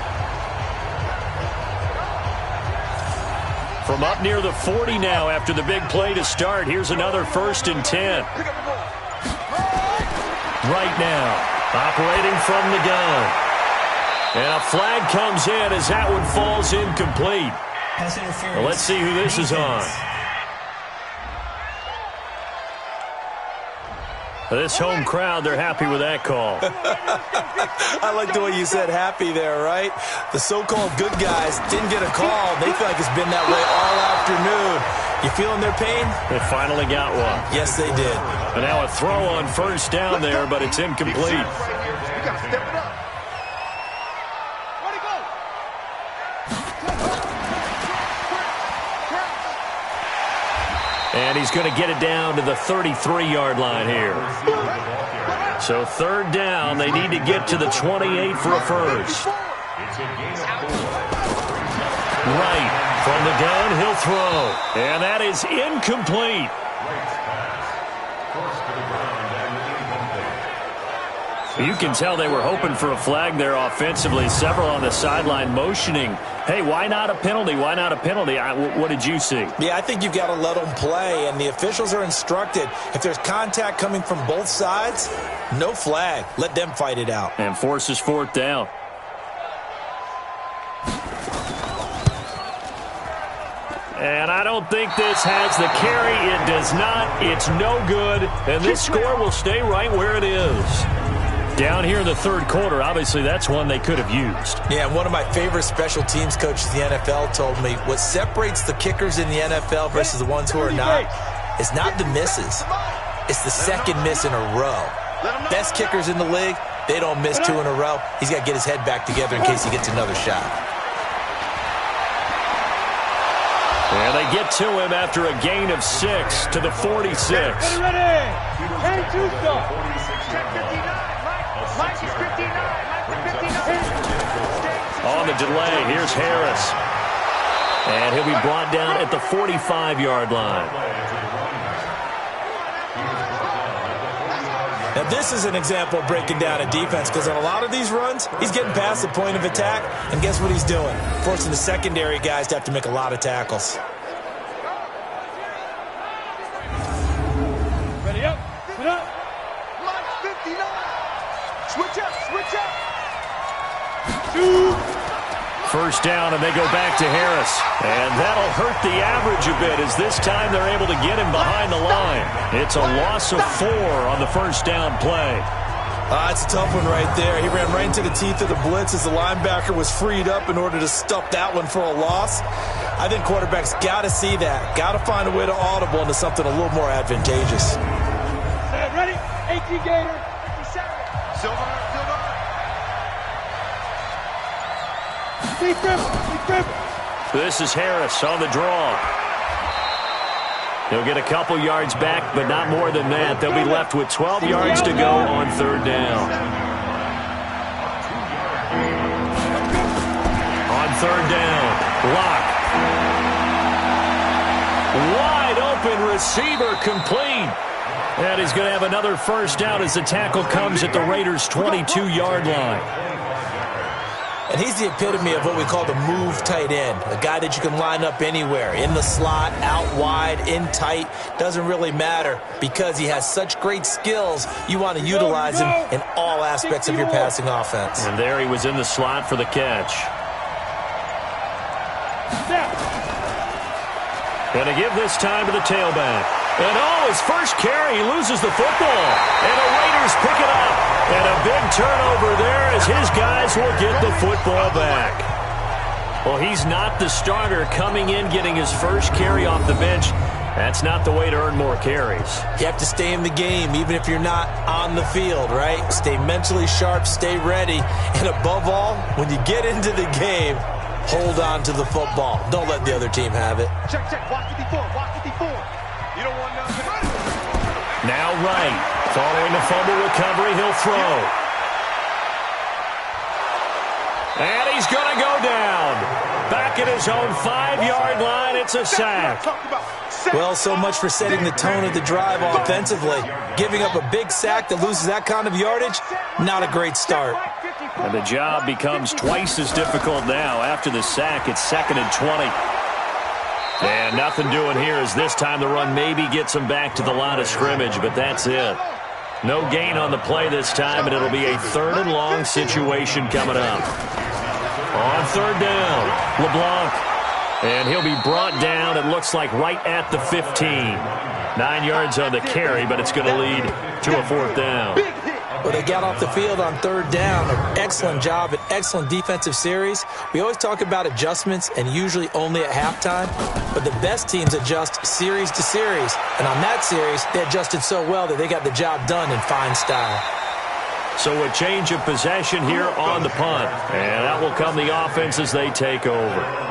From up near the 40 now after the big play to start, here's another 1st and 10. Right now, operating from the gun. And a flag comes in as that one falls incomplete. Well, let's see who this is on. This home crowd, they're happy with that call. I like the way you said happy there, right? The so-called good guys didn't get a call. They feel like it's been that way all afternoon. You feeling their pain? They finally got one. Yes, they did. And now a throw on first down there, but it's incomplete. And he's going to get it down to the 33-yard line here. So 3rd down, they need to get to the 28 for a first. Right from the gun, he'll throw. And that is incomplete. You can tell they were hoping for a flag there offensively. Several on the sideline motioning, hey, why not a penalty? Why not a penalty? What did you see? Yeah, I think you've got to let them play, and the officials are instructed. If there's contact coming from both sides, no flag. Let them fight it out. And forces 4th down. And I don't think this has the carry. It does not. It's no good. And this score will stay right where it is. Down here in the 3rd quarter, obviously that's one they could have used. Yeah, one of my favorite special teams coaches in the NFL told me what separates the kickers in the NFL versus the ones who are not is not the misses. It's the second miss in a row. Best kickers in the league, they don't miss 2 in a row. He's got to get his head back together in case he gets another shot. And they get to him after a gain of 6 to the 46. Ready. And 2 stop. Check 59. Mike is 59. Mike is 59. On the delay, here's Harris. And he'll be brought down at the 45-yard line. Now, this is an example of breaking down a defense because on a lot of these runs, he's getting past the point of attack, and guess what he's doing? Forcing the secondary guys to have to make a lot of tackles. Ready up. Put up. Mike 59. Switch up. 2. First down, and they go back to Harris. And that'll hurt the average a bit as this time they're able to get him behind the line. It's a loss of 4 on the first down play. It's a tough one right there. He ran right into the teeth of the blitz as the linebacker was freed up in order to stuff that one for a loss. I think quarterbacks got to see that. Got to find a way to audible into something a little more advantageous. Ready? 18 Gator. 57. Silver. This is Harris on the draw. He'll get a couple yards back, but not more than that. They'll be left with 12 yards to go on third down. On third down, Locke. Wide open receiver complete. And he's going to have another first down as the tackle comes at the Raiders' 22-yard line. And he's the epitome of what we call the move tight end, a guy that you can line up anywhere, in the slot, out wide, in tight, doesn't really matter because he has such great skills. You want to utilize him in all aspects of your passing offense. And there he was in the slot for the catch. And to give this time to the tailback. And his first carry, he loses the football. And the Raiders pick it up. And a big turnover there as his guys will get the football back. Well, he's not the starter coming in, getting his first carry off the bench. That's not the way to earn more carries. You have to stay in the game, even if you're not on the field, right? Stay mentally sharp, stay ready. And above all, when you get into the game, hold on to the football. Don't let the other team have it. Check. Block 54. You don't want nothing. Now Wright. Following the fumble recovery, he'll throw. And he's going to go down. Back at his own 5-yard line, it's a sack. Well, so much for setting the tone of the drive offensively. Giving up a big sack that loses that kind of yardage, not a great start. And the job becomes twice as difficult now. After the sack, it's 2nd and 20. And nothing doing here as this time the run maybe gets him back to the line of scrimmage, but that's it. No gain on the play this time, and it'll be a 3rd and long situation coming up. On third down, LeBlanc. And he'll be brought down, it looks like, right at the 15. 9 yards on the carry, but it's going to lead to a 4th down. Well, they got off the field on third down. An excellent job, an excellent defensive series. We always talk about adjustments and usually only at halftime, but the best teams adjust series to series. And on that series, they adjusted so well that they got the job done in fine style. So a change of possession here on the punt, and that will come the offense as they take over.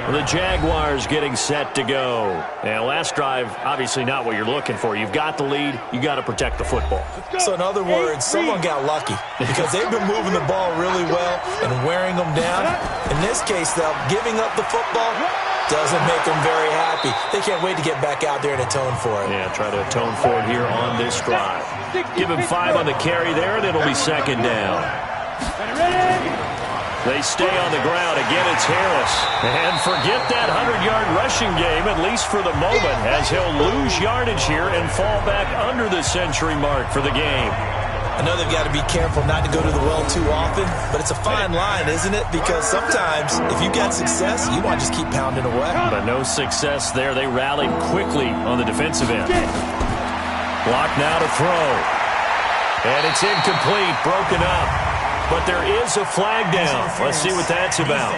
The Jaguars getting set to go. And last drive, obviously not what you're looking for. You've got the lead. You got to protect the football. So in other words, someone got lucky because they've been moving the ball really well and wearing them down. In this case, though, giving up the football doesn't make them very happy. They can't wait to get back out there and atone for it. Yeah, try to atone for it here on this drive. Give him 5 on the carry there, and it'll be 2nd down. They stay on the ground. Again, it's Harris. And forget that 100-yard rushing game, at least for the moment, as he'll lose yardage here and fall back under the century mark for the game. I know they've got to be careful not to go to the well too often, but it's a fine line, isn't it? Because sometimes, if you got success, you want to just keep pounding away. But no success there. They rallied quickly on the defensive end. Block now to throw. And it's incomplete, broken up. But there is a flag down. Let's see what that's about.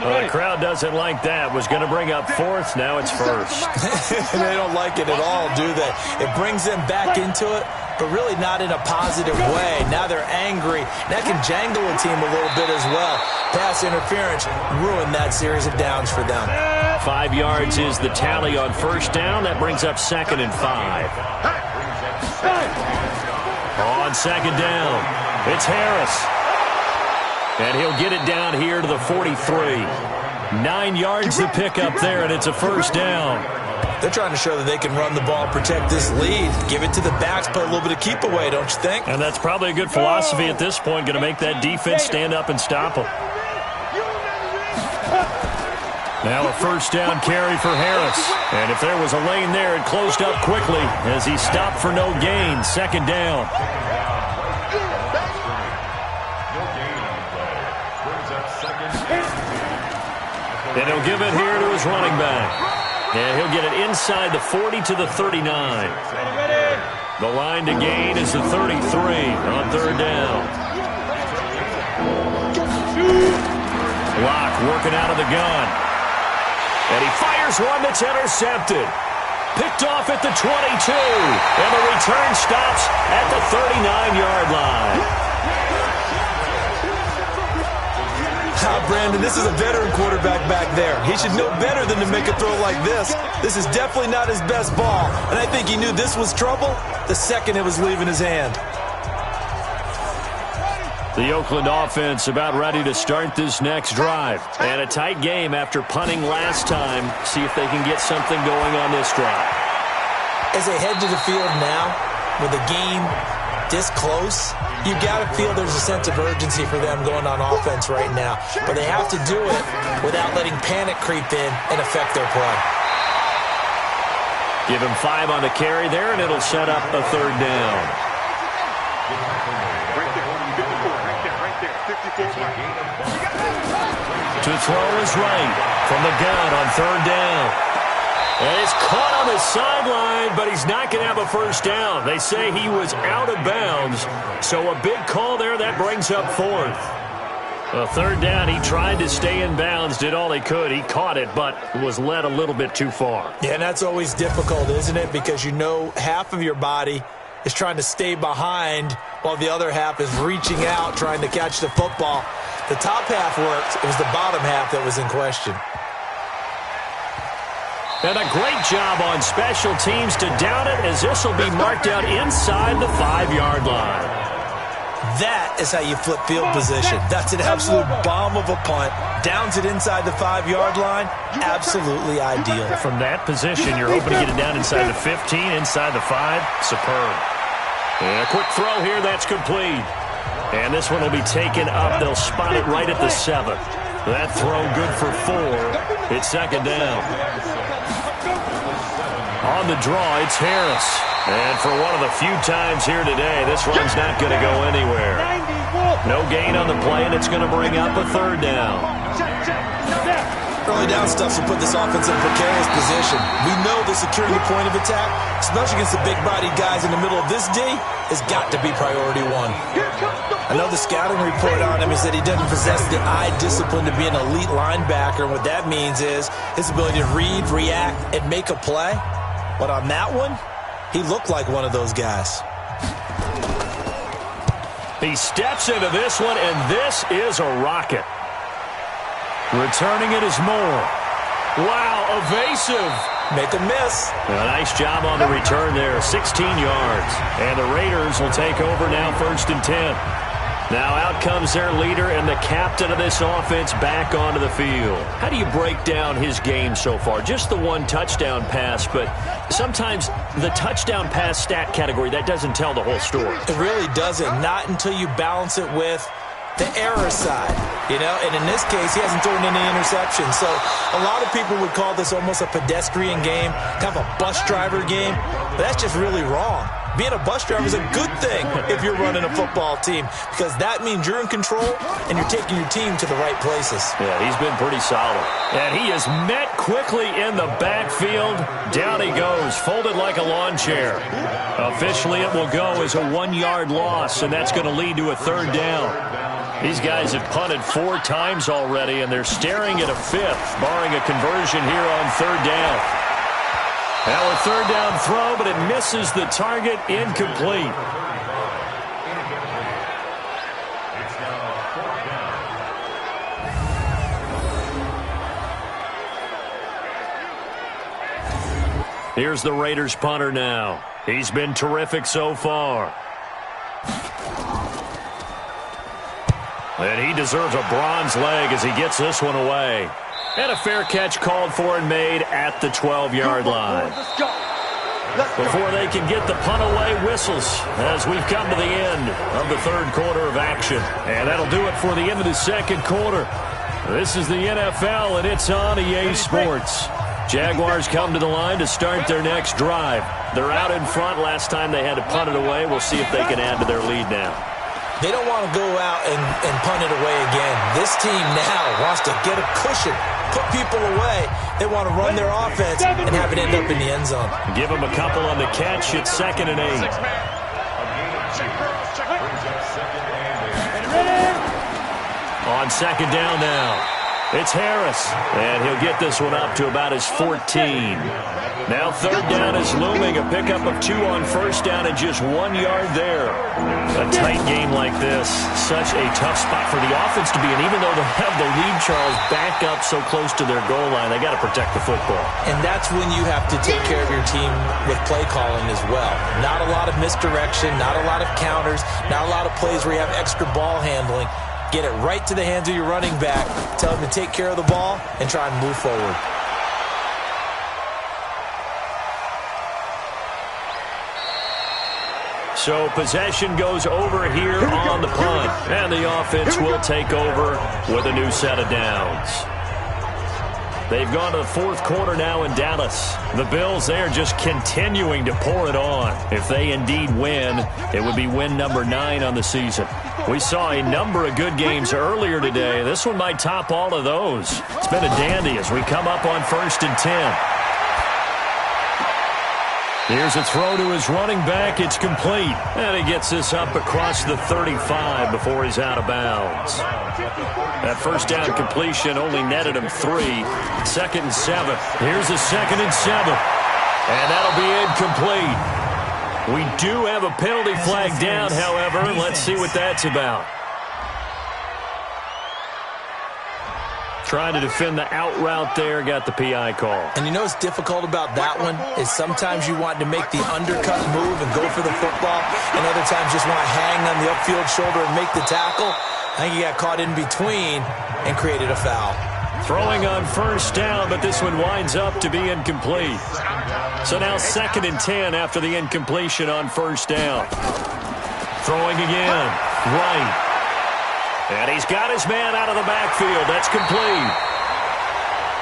Well, the crowd doesn't like that. Was going to bring up fourth. Now it's first. They don't like it at all, do they? It brings them back into it, but really not in a positive way. Now they're angry. That can jangle a team a little bit as well. Pass interference ruined that series of downs for them. 5 yards is the tally on first down. That brings up 2nd and 5. On second down, it's Harris. And he'll get it down here to the 43. 9 yards to pick up there, and it's a first down. They're trying to show that they can run the ball, protect this lead, give it to the backs, put a little bit of keep away, don't you think? And that's probably a good philosophy at this point, going to make that defense stand up and stop them. Now a first down carry for Harris. And if there was a lane there, it closed up quickly as he stopped for no gain. Second down. And he'll give it here to his running back. And he'll get it inside the 40 to the 39. The line to gain is the 33 on third down. Locke working out of the gun. And he fires one that's intercepted. Picked off at the 22. And the return stops at the 39-yard line. Brandon, this is a veteran quarterback back there. He should know better than to make a throw like this. This is definitely not his best ball. And I think he knew this was trouble the second it was leaving his hand. The Oakland offense about ready to start this next drive. And a tight game after punting last time. See if they can get something going on this drive. As they head to the field now, with the game this close, you've got to feel there's a sense of urgency for them going on offense right now. But they have to do it without letting panic creep in and affect their play. Give him 5 on the carry there, and it'll set up a third down. To throw is right from the gun on third down. And it's caught on the sideline, but he's not going to have a first down. They say he was out of bounds, so a big call there. That brings up fourth. A third down, he tried to stay in bounds, did all he could. He caught it, but was led a little bit too far. Yeah, and that's always difficult, isn't it? Because you know half of your body is trying to stay behind while the other half is reaching out, trying to catch the football. The top half worked. It was the bottom half that was in question. And a great job on special teams to down it, as this will be marked out inside the 5-yard line. That is how you flip field position. That's an absolute bomb of a punt. Downs it inside the 5-yard line. Absolutely ideal. From that position, you're hoping to get it down inside the 15, inside the 5. Superb. And a quick throw here. That's complete. And this one will be taken up. They'll spot it right at the 7. That throw good for 4. It's second down. On the draw, it's Harris. And for one of the few times here today, this run's not going to go anywhere. No gain on the play, and it's going to bring up a third down. Early down stuff will put this offense in a precarious position. We know the securing the point of attack, especially against the big-bodied guys in the middle of this D, has got to be priority 1. I know the scouting report on him is that he doesn't possess the eye discipline to be an elite linebacker. What that means is his ability to read, react, and make a play. But on that one, he looked like one of those guys. He steps into this one, and this is a rocket. Returning it is Moore. Wow, evasive. Make a miss. A nice job on the return there, 16 yards. And the Raiders will take over now, 1st and 10. Now out comes their leader and the captain of this offense back onto the field. How do you break down his game so far? Just the one touchdown pass, but sometimes the touchdown pass stat category, that doesn't tell the whole story. It really doesn't. Not until you balance it with the error side, you know, and in this case, he hasn't thrown any interceptions. So a lot of people would call this almost a pedestrian game, kind of a bus driver game, but that's just really wrong. Being a bus driver is a good thing if you're running a football team, because that means you're in control and you're taking your team to the right places. Yeah, he's been pretty solid. And he is met quickly in the backfield. Down he goes, folded like a lawn chair. Officially, it will go as a 1-yard loss, and that's going to lead to a third down. These guys have punted 4 times already, and they're staring at a 5th, barring a conversion here on 3rd down. Now a 3rd down throw, but it misses the target, incomplete. Here's the Raiders punter now. He's been terrific so far. And he deserves a bronze leg as he gets this one away. And a fair catch called for and made at the 12-yard line. Before they can get the punt away, whistles as we've come to the end of the 3rd quarter of action. And that'll do it for the end of the 2nd quarter. This is the NFL, and it's on EA Sports. Jaguars come to the line to start their next drive. They're out in front. Last time they had to punt it away. We'll see if they can add to their lead now. They don't want to go out and punt it away again. This team now wants to get a cushion, put people away. They want to run their offense and have it end up in the end zone. Give them a couple on the catch. It's 2nd and 8. On 2nd down now. It's Harris, and he'll get this one up to about his 14. Now 3rd down is looming, a pickup of 2 on 1st down and just 1 yard there. A tight game like this, such a tough spot for the offense to be in. Even though they have the lead, Charles, back up so close to their goal line, they got to protect the football. And that's when you have to take care of your team with play calling as well. Not a lot of misdirection, not a lot of counters, not a lot of plays where you have extra ball handling. Get it right to the hands of your running back. Tell him to take care of the ball and try and move forward. So possession goes over here on the punt. And the offense will take over with a new set of downs. They've gone to the 4th quarter now in Dallas. The Bills, they are just continuing to pour it on. If they indeed win, it would be win number 9 on the season. We saw a number of good games earlier today. This one might top all of those. It's been a dandy as we come up on 1st and 10. Here's a throw to his running back. It's complete. And he gets this up across the 35 before he's out of bounds. That 1st down completion only netted him 3. 2nd and 7. Here's a 2nd and 7. And that'll be incomplete. We do have a penalty flag down, however. Let's see what that's about. Trying to defend the out route there, got the PI call. And you know what's difficult about that one is sometimes you want to make the undercut move and go for the football, and other times just want to hang on the upfield shoulder and make the tackle. I think he got caught in between and created a foul. Throwing on 1st down, but this one winds up to be incomplete. So now 2nd and 10 after the incompletion on 1st down. Throwing again. Right. And he's got his man out of the backfield. That's complete.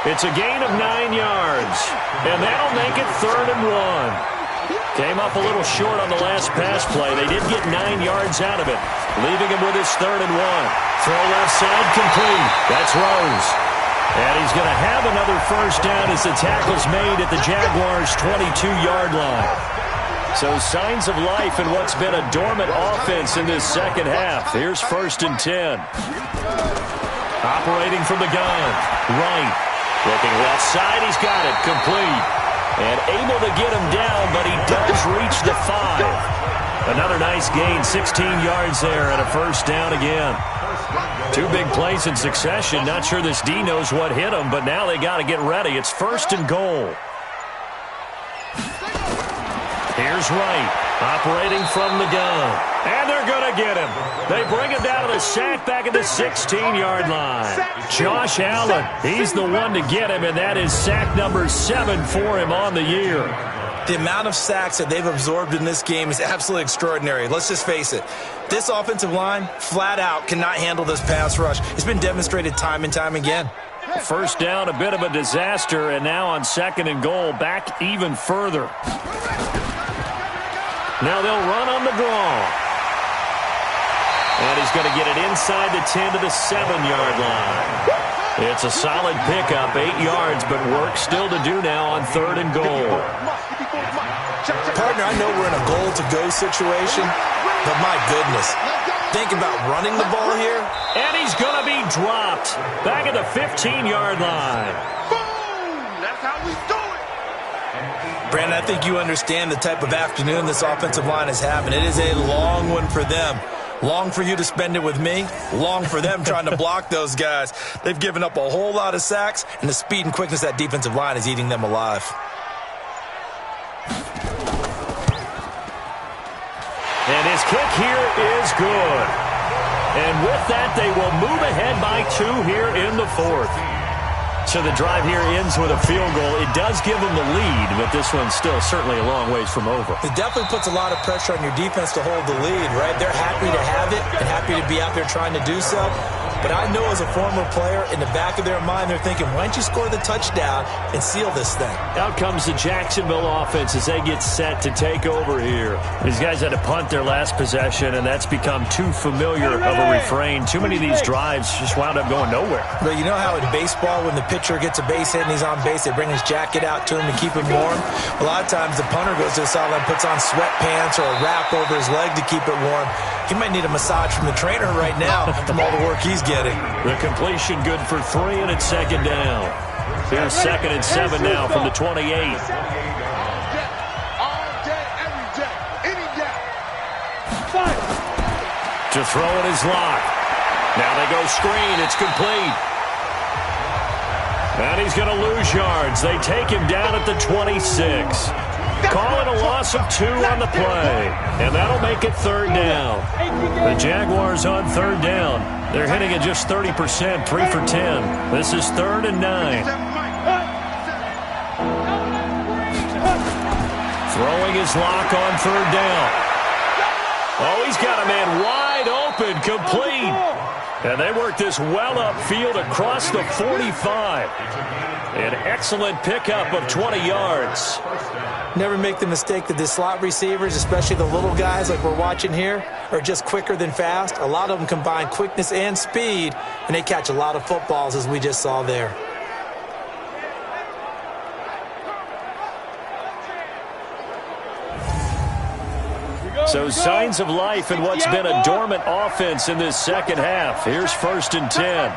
It's a gain of 9 yards. And that'll make it 3rd and 1. Came up a little short on the last pass play. They did get 9 yards out of it, leaving him with his 3rd and 1. Throw left side complete. That's Rose. And he's going to have another 1st down as the tackle's made at the Jaguars' 22-yard line. So signs of life in what's been a dormant offense in this 2nd half. Here's 1st and 10. Operating from the gun. Right. Looking left side. He's got it. Complete. And able to get him down, but he does reach the 5. Another nice gain. 16 yards there and a 1st down again. 2 big plays in succession. Not sure this D knows what hit him, but now they got to get ready. It's 1st and goal. Here's Wright, operating from the gun. And they're going to get him. They bring him down to the sack back at the 16-yard line. Josh Allen, he's the one to get him, and that is sack number 7 for him on the year. The amount of sacks that they've absorbed in this game is absolutely extraordinary. Let's just face it. This offensive line, flat out, cannot handle this pass rush. It's been demonstrated time and time again. 1st down, a bit of a disaster, and now on 2nd and goal, back even further. Now they'll run on the draw. And he's going to get it inside the 10 to the 7-yard line. It's a solid pickup, 8 yards, but work still to do now on 3rd and goal. Partner, I know we're in a goal-to-go situation, but my goodness, think about running the ball here. And he's going to be dropped back at the 15-yard line. Boom! That's how we do it. Brandon, I think you understand the type of afternoon this offensive line is having. It is a long one for them. Long for you to spend it with me. Long for them trying to block those guys. They've given up a whole lot of sacks, and the speed and quickness of that defensive line is eating them alive. And his kick here is good. And with that, they will move ahead by 2 here in the 4th. So the drive here ends with a field goal. It does give them the lead, but this one's still certainly a long ways from over. It definitely puts a lot of pressure on your defense to hold the lead, right? They're happy to have it and happy to be out there trying to do so. But I know as a former player, in the back of their mind, they're thinking, why don't you score the touchdown and seal this thing? Out comes the Jacksonville offense as they get set to take over here. These guys had to punt their last possession, and that's become too familiar of a refrain. Too many of these drives just wound up going nowhere. But you know how in baseball, when the pitcher gets a base hit and he's on base, they bring his jacket out to him to keep him warm? A lot of times the punter goes to the sideline, puts on sweatpants or a wrap over his leg to keep it warm. He might need a massage from the trainer right now from all the work he's getting. The completion good for 3, and it's 2nd down. Here's 2nd and 7 now from the 28. All day, every day, any day. To throw in his lock. Now they go screen. It's complete. And he's going to lose yards. They take him down at the 26. Call it a loss of 2 on the play. And that'll make it 3rd down. The Jaguars on 3rd down. They're hitting at just 30%, 3 for 10. This is 3rd and 9. Throwing his lock on 3rd down. Oh, he's got a man wide open, complete. And they work this well upfield across the 45. An excellent pickup of 20 yards. Never make the mistake that the slot receivers, especially the little guys like we're watching here, are just quicker than fast. A lot of them combine quickness and speed, and they catch a lot of footballs, as we just saw there. So signs of life in what's been a dormant offense in this second half. Here's 1st and 10.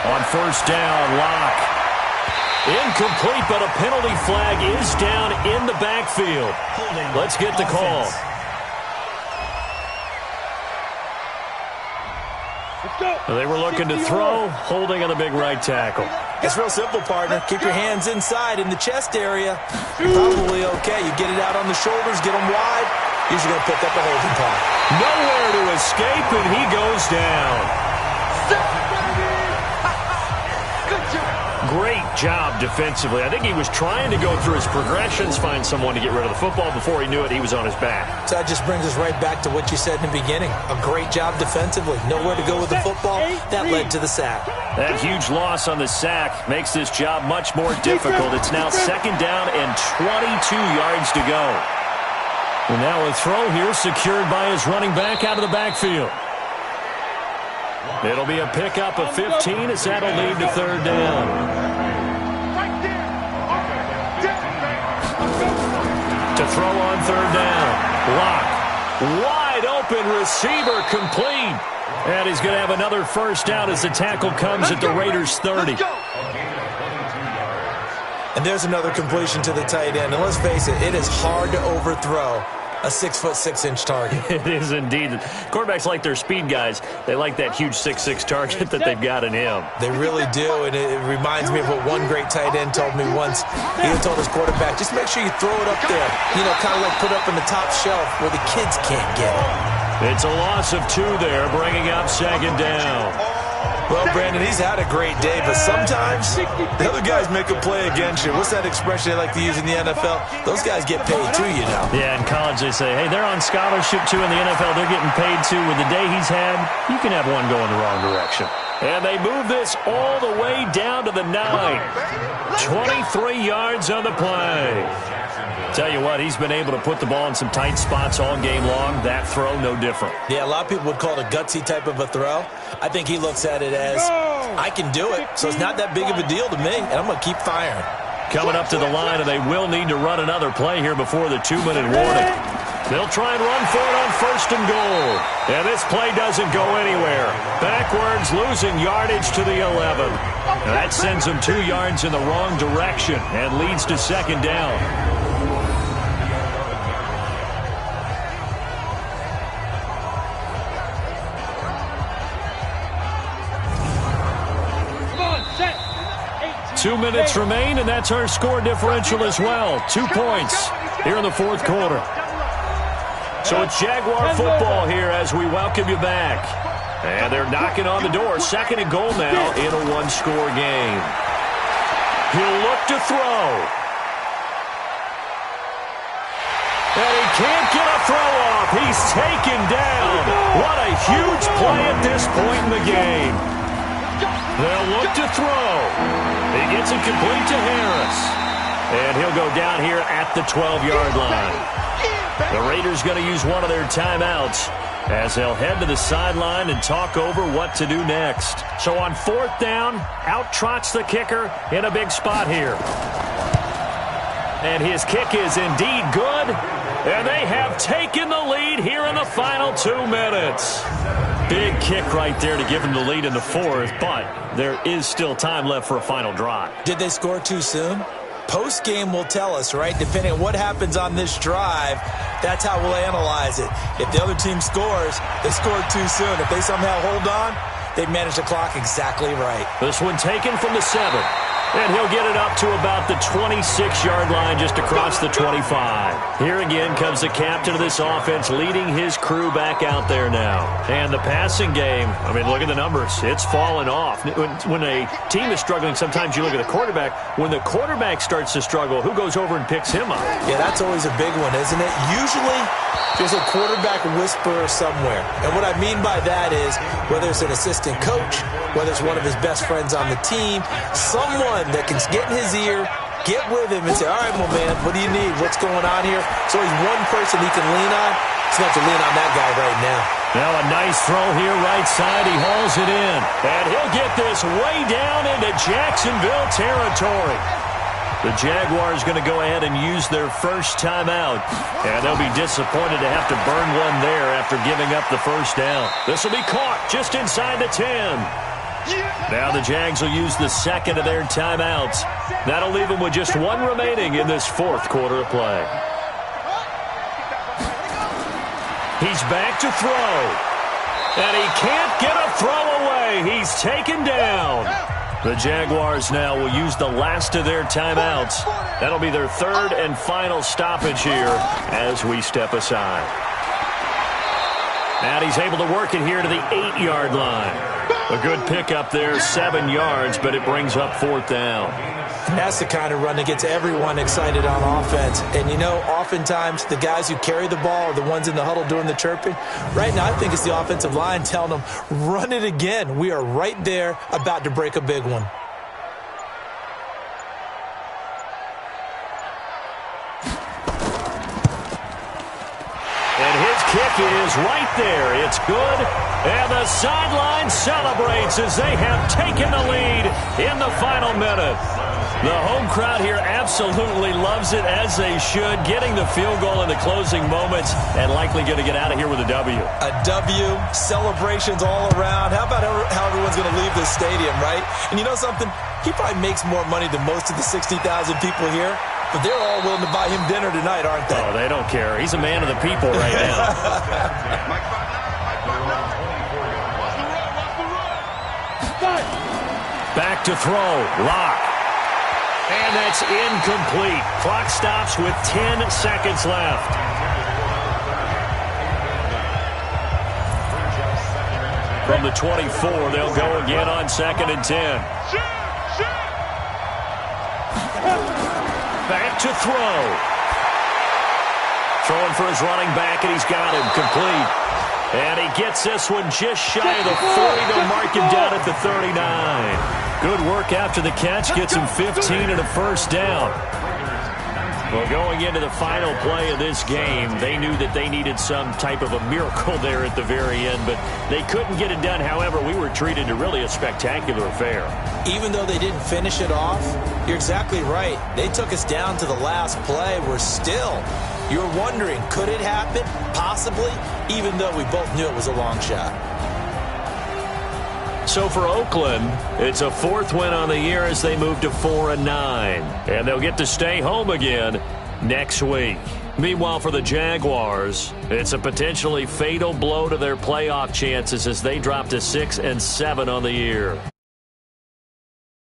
On 1st down, Locke. Incomplete, but a penalty flag is down in the backfield. Let's get the call. They were looking to throw, holding on the big right tackle. It's real simple, partner. Keep your hands inside in the chest area. You're probably okay. You get it out on the shoulders, get them wide. Usually going to pick up a holding call. Nowhere to escape, and he goes down. Great job defensively. I think he was trying to go through his progressions, find someone to get rid of the football. Before he knew it, he was on his back. So that just brings us right back to what you said in the beginning. A great job defensively. Nowhere to go with the football. That led to the sack. That huge loss on the sack makes this job much more difficult. It's now 2nd down and 22 yards to go. And now a throw here secured by his running back out of the backfield. It'll be a pickup of 15 as that'll lead to 3rd down. To throw on 3rd down. Lock. Wide open receiver complete. And he's going to have another 1st down as the tackle comes at the Raiders' 30. And there's another completion to the tight end. And let's face it, it is hard to overthrow a 6'6" target. It is indeed. Quarterbacks like their speed guys. They like that huge 6'6" target that they've got in him. They really do, and it reminds me of what one great tight end told me once. He had told his quarterback, just make sure you throw it up there. You know, kind of like put up in the top shelf where the kids can't get it. It's a loss of 2 there, bringing up 2nd down. Well, Brandon, he's had a great day, but sometimes the other guys make a play against you. What's that expression they like to use in the NFL? Those guys get paid too, you know. Yeah, in college they say, hey, they're on scholarship too. In the NFL, they're getting paid too. With the day he's had, you can have one going the wrong direction. And they move this all the way down to the 9. 23 yards on the play. Tell you what, he's been able to put the ball in some tight spots all game long. That throw, no different. Yeah, a lot of people would call it a gutsy type of a throw. I think he looks at it as, I can do it, so it's not that big of a deal to me, and I'm going to keep firing. Coming up to the line, and they will need to run another play here before the 2-minute warning. They'll try and run for it on 1st and goal. And this play doesn't go anywhere. Backwards, losing yardage to the 11. And that sends them 2 yards in the wrong direction and leads to 2nd down. Come on, set. 2 minutes remain, and that's our score differential as well. 2 points here in the 4th quarter. So it's Jaguar football here as we welcome you back. And they're knocking on the door. 2nd and goal now in a 1-score game. He'll look to throw. And he can't get a throw off. He's taken down. What a huge play at this point in the game. They'll look to throw. He gets it complete to Harris. And he'll go down here at the 12-yard line. The Raiders going to use one of their timeouts as they'll head to the sideline and talk over what to do next. So on 4th down, out trots the kicker in a big spot here. And his kick is indeed good. And they have taken the lead here in the final 2 minutes. Big kick right there to give them the lead in the 4th, but there is still time left for a final drive. Did they score too soon? Post-game will tell us, right? Depending on what happens on this drive, that's how we'll analyze it. If the other team scores, they scored too soon. If they somehow hold on, they manage the clock exactly right. This one taken from the 7. And he'll get it up to about the 26-yard line just across the 25. Here again comes the captain of this offense leading his crew back out there now. And the passing game, I mean, look at the numbers. It's fallen off. When a team is struggling, sometimes you look at the quarterback. When the quarterback starts to struggle, who goes over and picks him up? Yeah, that's always a big one, isn't it? Usually, there's a quarterback whisperer somewhere. And what I mean by that is whether it's an assistant coach, whether it's one of his best friends on the team, someone that can get in his ear, get with him and say, all right, well, man, what do you need? What's going on here? So he's one person he can lean on. He's going to have to lean on that guy right now. Now a nice throw here right side. He hauls it in. And he'll get this way down into Jacksonville territory. The Jaguars going to go ahead and use their first timeout. And they'll be disappointed to have to burn one there after giving up the 1st down. This will be caught just inside the 10. Now the Jags will use the 2nd of their timeouts. That'll leave them with just 1 remaining in this 4th quarter of play. He's back to throw. And he can't get a throw away. He's taken down. The Jaguars now will use the last of their timeouts. That'll be their 3rd and final stoppage here as we step aside. And he's able to work it here to the 8-yard line. A good pickup there, 7 yards, but it brings up 4th down. That's the kind of run that gets everyone excited on offense. And, you know, oftentimes the guys who carry the ball are the ones in the huddle doing the chirping. Right now, I think it's the offensive line telling them, run it again. We are right there about to break a big one. And his kick is right there. It's good. And the sideline celebrates as they have taken the lead in the final minute. The home crowd here absolutely loves it, as they should, getting the field goal in the closing moments and likely going to get out of here with a W. A W, celebrations all around. How about how everyone's going to leave this stadium, right? And you know something? He probably makes more money than most of the 60,000 people here, but they're all willing to buy him dinner tonight, aren't they? Oh, they don't care. He's a man of the people right now. Back to throw. Lock. And that's incomplete. Clock stops with 10 seconds left. From the 24, they'll go again on 2nd and 10. Back to throw. Throwing for his running back, and he's got him complete. And he gets this one just shy of the 40. They'll mark him down at the 39. Good work after the catch. Gets him 15 and a 1st down. Well, going into the final play of this game, they knew that they needed some type of a miracle there at the very end, but they couldn't get it done. However, we were treated to really a spectacular affair. Even though they didn't finish it off, you're exactly right. They took us down to the last play. We're still You're wondering, could it happen? Possibly, even though we both knew it was a long shot. So for Oakland, it's a 4th win on the year as they move to 4-9. And they'll get to stay home again next week. Meanwhile, for the Jaguars, it's a potentially fatal blow to their playoff chances as they drop to 6-7 on the year.